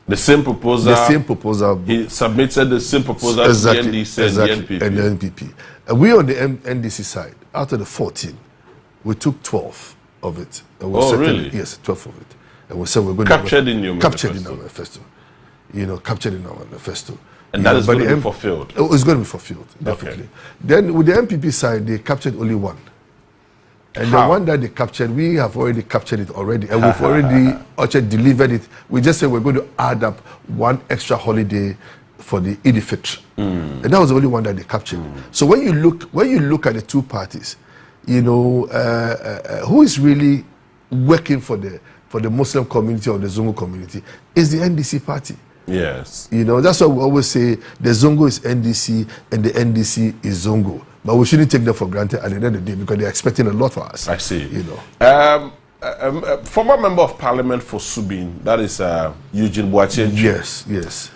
The same proposal. The same proposal. He submitted the same proposal to the NDC and the NPP. And the NPP. And we on the NDC side, out of the 14, we took 12 of it. And we really? Yes, 12 of it. And we said we're going captured to... in your Captured manifesto. in our manifesto. Captured in our manifesto. And that is going to be fulfilled? It's going to be fulfilled, definitely. Okay. Then with the MPP side, they captured only one. And the one that they captured, we have already captured it already. And we've already delivered it. We just said we're going to add up one extra holiday for the Eid al-Fitr. And that was the only one that they captured. So when you look at the two parties, who is really working for the Muslim community or the Zongo community is the NDC party. Yes. That's why we always say the Zongo is NDC and the NDC is Zongo. But we shouldn't take them for granted at the end of the day because they're expecting a lot for us. I see. Former member of parliament for Subin, that is Eugene Boakye. Yes.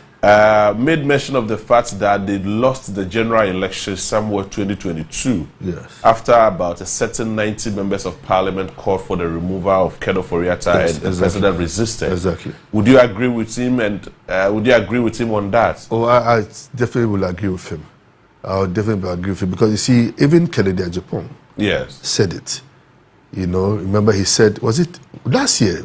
Made mention of the fact that they lost the general election somewhere 2022. Yes. After about a certain 90 members of parliament called for the removal of Kedo Foriata and the president resisted. Exactly. Would you agree with him, and would you agree with him on that? Oh, I definitely will agree with him. I'll definitely agree with him because you see, even Kennedy Japan said it. Remember he said, was it last year?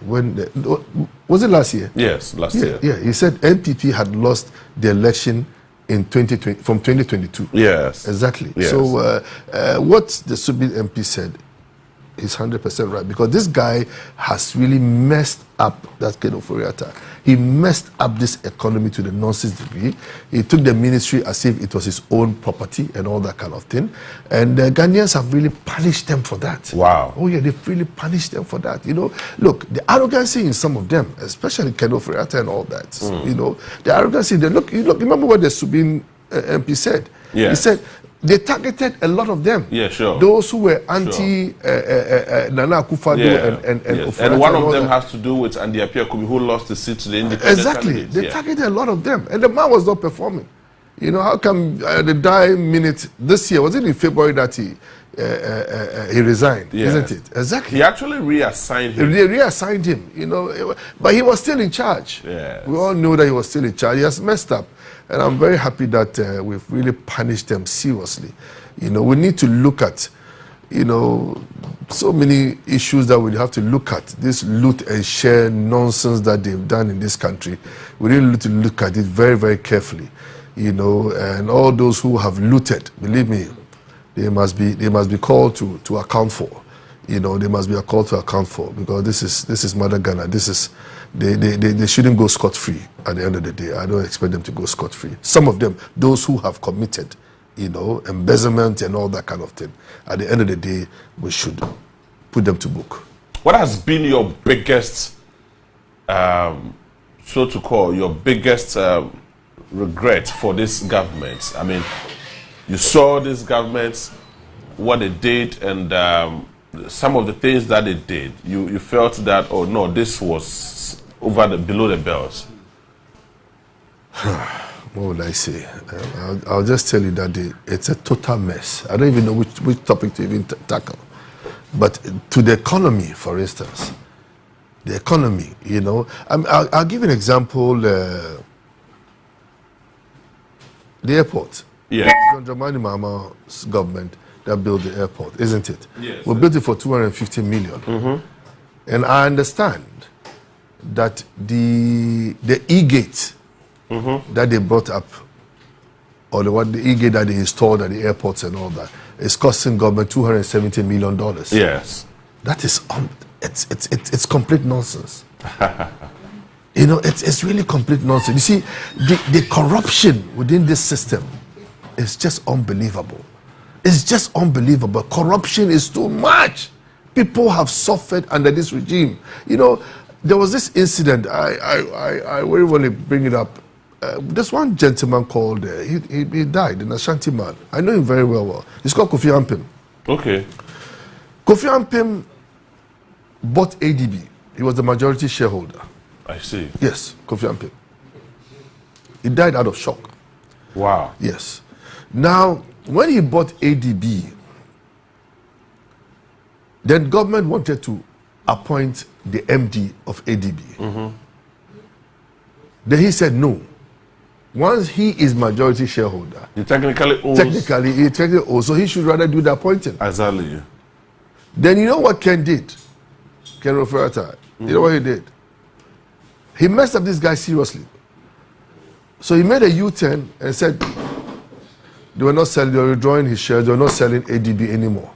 Was it last year? Yes, last year. Yeah, he said NPP had lost the election in 2020 from 2022. Yes, exactly. Yes. So what the Subin MP said is 100% right because this guy has really messed up that Kedo Foriata. He messed up this economy to the nonsense degree. He took the ministry as if it was his own property and all that kind of thing. And the Ghanaians have really punished them for that. Wow. Oh yeah, they've really punished them for that. Look, the arrogancy in some of them, especially Kedo Foriata and all that. The arrogancy. Look. Remember what the Subin MP said? Yes. He said they targeted a lot of them. Yeah, sure. Those who were anti Nana Akufo-Addo and and one of them has to do with Andy Appiah-Kubi, who lost the seat to the independent Exactly. candidates. They targeted a lot of them. And the man was not performing. How come at the dying minute this year, was it in February that he resigned, isn't it? Exactly. He actually reassigned him. They reassigned him, but he was still in charge. Yes. We all know that he was still in charge. He has messed up. And I'm very happy that we've really punished them seriously. We need to look at, so many issues that we have to look at. This loot and share nonsense that they've done in this country. We really need to look at it very, very carefully. And all those who have looted, believe me, they must be called to account for. They must be called to account for because this is Mother Ghana. They shouldn't go scot-free at the end of the day. I don't expect them to go scot-free. Some of them, those who have committed, embezzlement and all that kind of thing, at the end of the day, we should put them to book. What has been your biggest, so to call, your biggest regret for this government? I mean, you saw these governments, what they did, and some of the things that they did. You felt that, oh no, this was below the belt. What would I say? I'll just tell you that it's a total mess. I don't even know which topic to even tackle. But to the economy, for instance, the economy, you know, I'll give you an example. The airport. Yeah. John Dramani Mahama's government that built the airport, isn't it? Yes. We built it for 250 million. And I understand that the e-gate that they brought up, or the e-gate that they installed at the airports and all that, is costing government $270 million. Yes. That is it's complete nonsense. You know, it's really complete nonsense. You see, the corruption within this system is just unbelievable. It's just unbelievable. Corruption is too much. People have suffered under this regime. You know, there was this incident. I really want to bring it up. This one gentleman called. He died, an Ashanti man. I know him very well. He's called Kofi Ampim. Okay. Kofi Ampim bought ADB. He was the majority shareholder. I see. Yes, Kofi Ampim. He died out of shock. Wow. Yes. Now, when he bought ADB, then government wanted to appoint the MD of ADB. Then he said no. Once he is majority shareholder, he technically owns. So he should rather do the appointing. Exactly. Then you know what Ken did? Ken Roferata. You know what he did? He messed up this guy seriously. So he made a U-turn and said they were not selling, they were withdrawing his shares, they were not selling ADB anymore.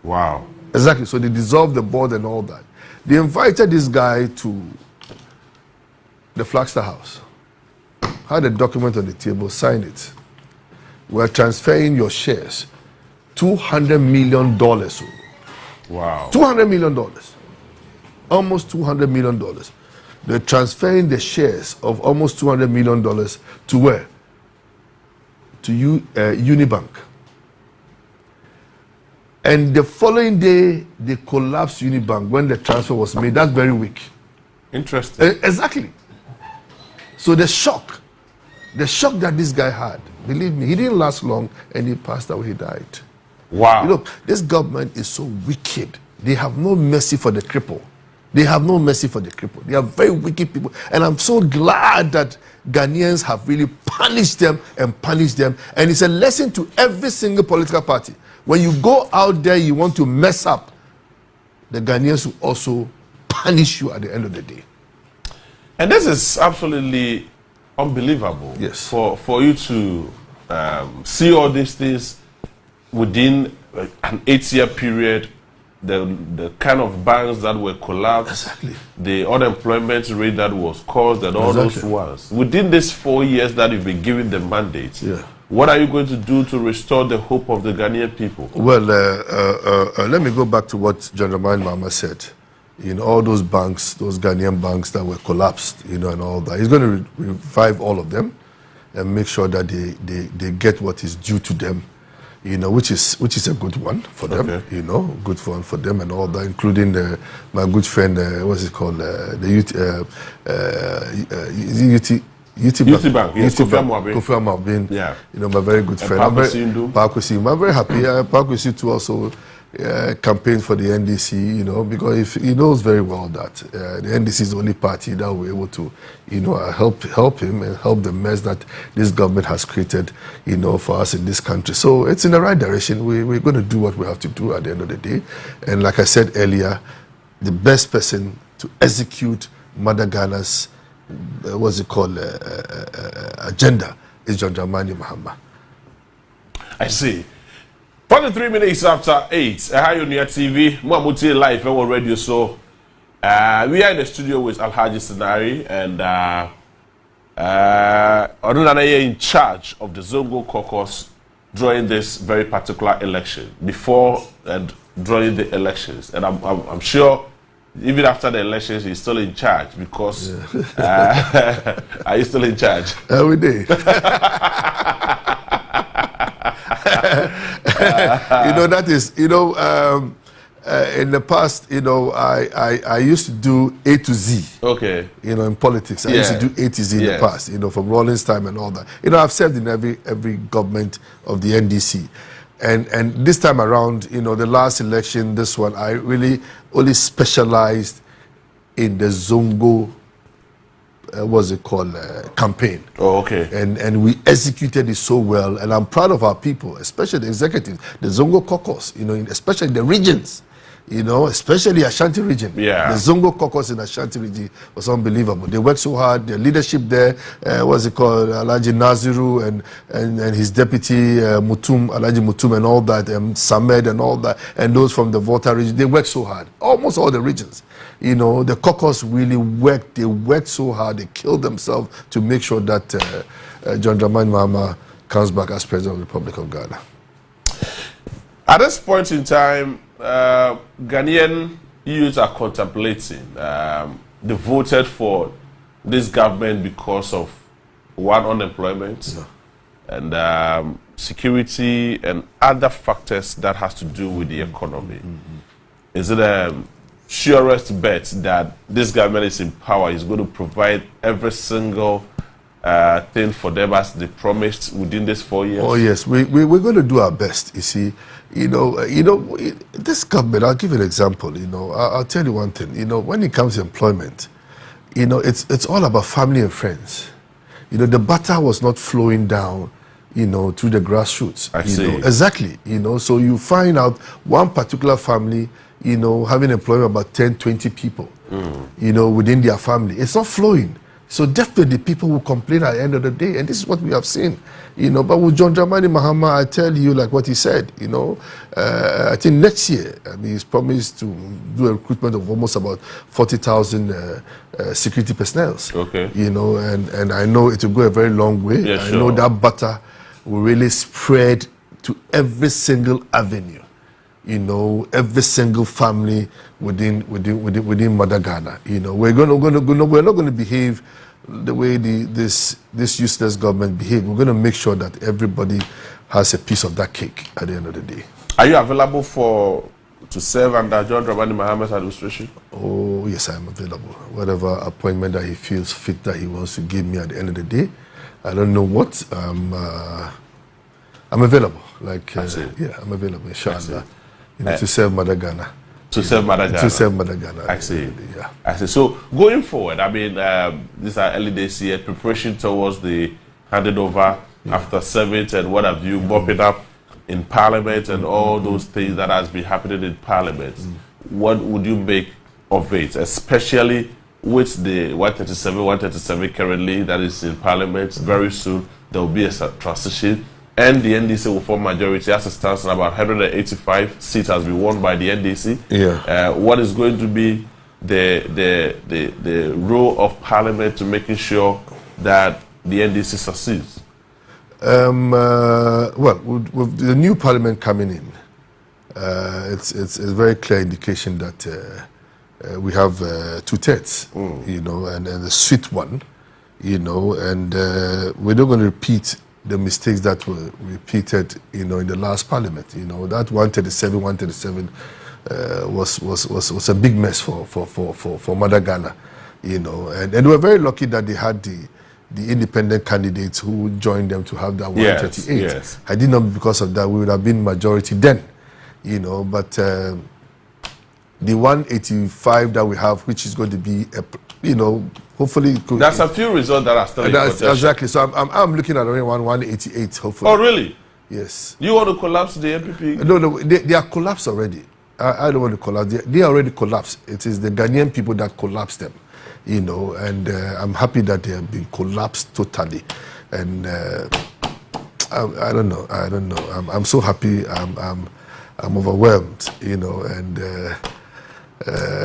Wow. Exactly. So they dissolved the board and all that. They invited this guy to the Flagstaff House, had a document on the table, signed it. We're transferring your shares, $200 million. Wow. $200 million. Almost $200 million. They're transferring the shares of almost $200 million to where? To Unibank. And the following day, they collapsed Unibank when the transfer was made. That's very weak. Interesting. Exactly. So the shock that this guy had, believe me, he didn't last long and he passed away, he died. Wow. You know, this government is so wicked. They have no mercy for the cripple. They have no mercy for the cripple. They are very wicked people. And I'm so glad that Ghanaians have really punished them. And it's a lesson to every single political party. When you go out there, you want to mess up, the Ghanaians will also punish you at the end of the day. And this is absolutely unbelievable. Yes. For you to see all these things within an 8-year period, the kind of banks that were collapsed, exactly. The unemployment rate that was caused, and all those ones. Within these 4 years that you've been given the mandate, what are you going to do to restore the hope of the Ghanaian people? Well, let me go back to what John Dramani Mahama said. You know, all those banks, those Ghanaian banks that were collapsed, you know, and all that. He's going to revive all of them and make sure that they get what is due to them, you know, which is a good one for them, you know, good one for them and all that, including my good friend, what's it called, the UT Bank, yes, Kofi Amabin, yeah, you know, my very good friend. I'm very happy. Pakwesi too also campaigned for the NDC, you know, because he knows very well that the NDC is the only party that will be able to, you know, help him and help the mess that this government has created, you know, for us in this country. So it's in the right direction. We're going to do what we have to do at the end of the day. And like I said earlier, the best person to execute Mother Ghana's agenda is John Dramani Mahama. I see. 43 minutes after 8, Ohio Near TV, Mwamuti Live on radio. So we are in the studio with Alhaji Senari and Odunanaye in charge of the Zongo caucus during this very particular election, before and during the elections. And I'm sure even after the elections, he's still in charge because are you still in charge? Every day. that is, in the past, I used to do A to Z. Okay. In politics, I used to do A to Z in the past. From Rawlings time and all that. I've served in every government of the NDC, and this time around, the last election, this one, I really only specialized in the Zongo. What's it called? Campaign. Oh, okay. And we executed it so well, and I'm proud of our people, especially the executives, the Zongo caucus. Especially the regions. Especially Ashanti region. Yeah. The Zongo caucus in Ashanti region was unbelievable. They worked so hard. The leadership there, what's it called? Alhaji Naziru and his deputy Mutum, Alhaji Mutum and all that, Samed and all that, and those from the Volta region. They worked so hard. Almost all the regions. The caucus really worked. They worked so hard. They killed themselves to make sure that John Dramani Mahama comes back as president of the Republic of Ghana. At this point in time, Ghanaian youth are contemplating. They voted for this government because of unemployment and security and other factors that has to do with the economy. Is it a surest bet that this government is in power is going to provide every single thing for them as they promised within these 4 years? Oh yes, we're going to do our best. You see, this government. I'll give you an example. I'll tell you one thing. When it comes to employment, it's all about family and friends. The butter was not flowing down, through the grassroots. I see. Exactly. So you find out one particular family, having employment about 10, 20 people, within their family. It's not flowing. So definitely people will complain at the end of the day, and this is what we have seen, But with John Dramani Mahama, I tell you, like what he said, I think next year, he's promised to do a recruitment of almost about 40,000 security personnel. Okay. And I know it will go a very long way. Yeah, I know that butter will really spread to every single avenue. Every single family within Mother Ghana. We're not going to behave the way this useless government behave. We're going to make sure that everybody has a piece of that cake at the end of the day. Are you available to serve under John Dramani Mahama's administration? Oh yes, I'm available. Whatever appointment that he feels fit that he wants to give me at the end of the day, I don't know what. I'm available. I'm available. Inshallah. To serve Mother Ghana. To serve Mother Ghana. To serve Mother Ghana. I see. Yeah. I see. So going forward, these are early days here, preparation towards the handed over after serving and what have you, mopping up in Parliament and all those things that has been happening in Parliament. What would you make of it, especially with the 137 currently that is in Parliament? Very soon there will be a transition. And the NDC will form majority as it stands, and about 185 seats has been won by the NDC. Yeah. What is going to be the role of Parliament to making sure that the NDC succeeds? Well, with the new Parliament coming in, it's a very clear indication that we have 2/3, and a sweet one, and we're not going to repeat the mistakes that were repeated, in the last Parliament. That 137 was a big mess for Mother Ghana, and we're very lucky that they had the independent candidates who joined them to have that 138. Yes. I did not because of that. We would have been majority then, but the 185 that we have, which is going to be hopefully there's a few results that are still in contention. Exactly. So I'm looking at only 188 hopefully. Oh really? Yes. You want to collapse the NPP? No, they are collapsed already. I don't want to collapse. They already collapsed. It is the Ghanaian people that collapsed them, and I'm happy that they have been collapsed totally. And I don't know. I'm so happy. I'm overwhelmed, and.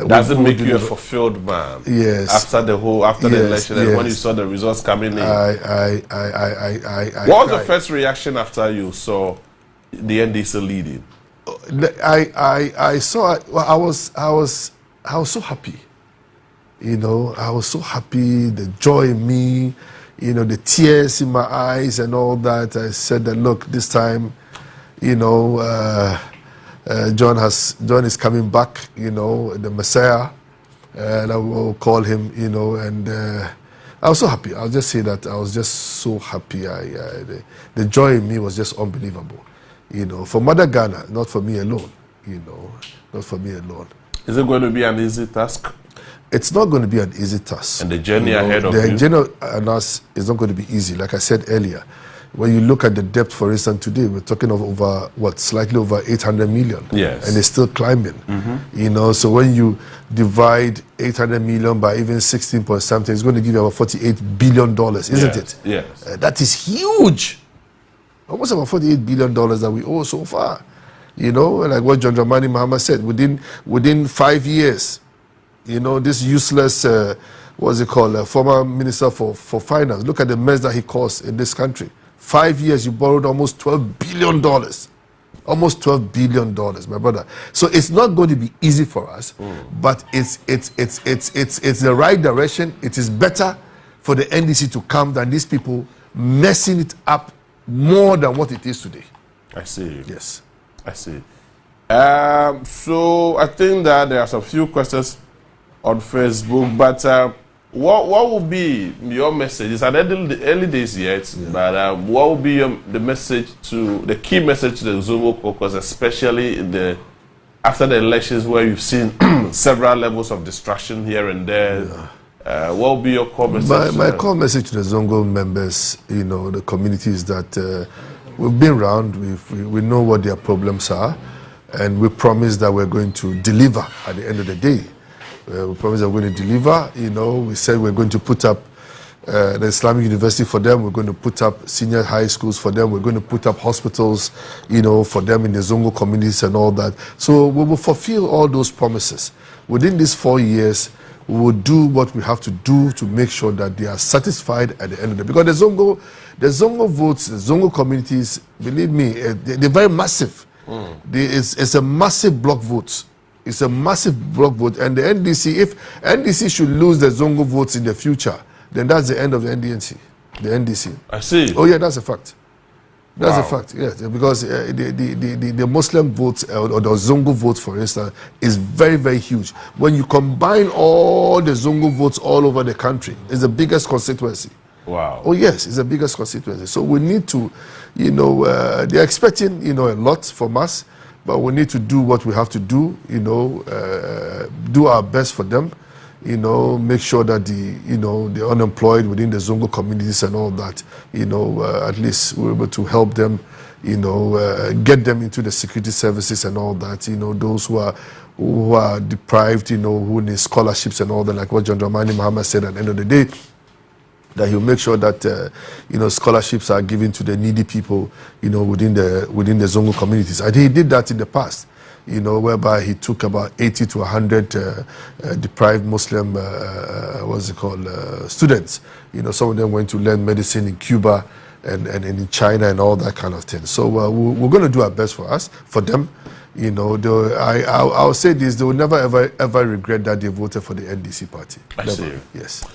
Does it make you a fulfilled man? Yes. After the election, and when you saw the results coming in, what was the first reaction after you saw the NDC leading? I saw. Well, I was so happy. I was so happy. The joy in me, the tears in my eyes, and all that. I said that look, this time, you know, John is coming back, you know, the Messiah, and I will call him, you know, and I was so happy. I'll just say that I was just so happy. The joy in me was just unbelievable, you know, for Mother Ghana, not for me alone, you know, not for me alone. Is it going to be an easy task? It's not going to be an easy task. And the journey ahead of you? The journey on us is not going to be easy. Like I said earlier, when you look at the debt, for instance, today, we're talking of over, slightly over 800 million. Yes. And it's still climbing. You know, so when you divide 800 million by even 16 point something, it's going to give you about $48 billion, isn't it? Yes. That is huge. Almost about $48 billion that we owe so far. You know, like what John Dramani Mahama said, within 5 years, you know, this useless, what's it called, former minister for finance. Look at the mess that he caused in this country. 5 years, you borrowed almost $12 billion. Almost $12 billion, my brother. So it's not going to be easy for us, but it's the right direction. It is better for the NDC to come than these people messing it up more than what it is today. I see. Yes. I see. So I think that there are some few questions on Facebook, but what will be your message? It's at the early days yet, but what will be the key message to the Zongo caucus, especially after the elections, where you've seen several levels of distraction here and there? What will be your core message? My core message to the Zongo members, you know, the community, is that we've been around, we know what their problems are, and we promise that we're going to deliver at the end of the day. We promise that we're going to deliver. You know, we said we're going to put up the Islamic University for them. We're going to put up senior high schools for them. We're going to put up hospitals, you know, for them in the Zongo communities and all that. So we will fulfill all those promises. Within these 4 years, we will do what we have to do to make sure that they are satisfied at the end of the day. Because the Zongo votes, the Zongo communities, believe me, they're very massive. It's a massive block vote. It's a massive block vote, and the NDC, if NDC should lose the Zongo votes in the future, then that's the end of the NDC. I see. Oh yeah, that's a fact. That's a fact, yes, because the Muslim votes or the Zongo votes, for instance, is very, very huge. When you combine all the Zongo votes all over the country, it's the biggest constituency. Wow. Oh yes, it's the biggest constituency. So we need to, you know, they're expecting, you know, a lot from us. But we need to do what we have to do, you know, do our best for them, you know, make sure that the unemployed within the Zongo communities and all that, you know, at least we're able to help them, you know, get them into the security services and all that, you know, those who are deprived, you know, who need scholarships and all that, like what John Dramani Mahama said at the end of the day, that he'll make sure that you know, scholarships are given to the needy people, you know, within the Zongo communities. And he did that in the past, you know, whereby he took about 80 to 100 deprived Muslim students. You know, some of them went to learn medicine in Cuba and in China and all that kind of thing. So we're going to do our best for them. You know, I'll say this: they will never ever regret that they voted for the NDC party. I see. Yes.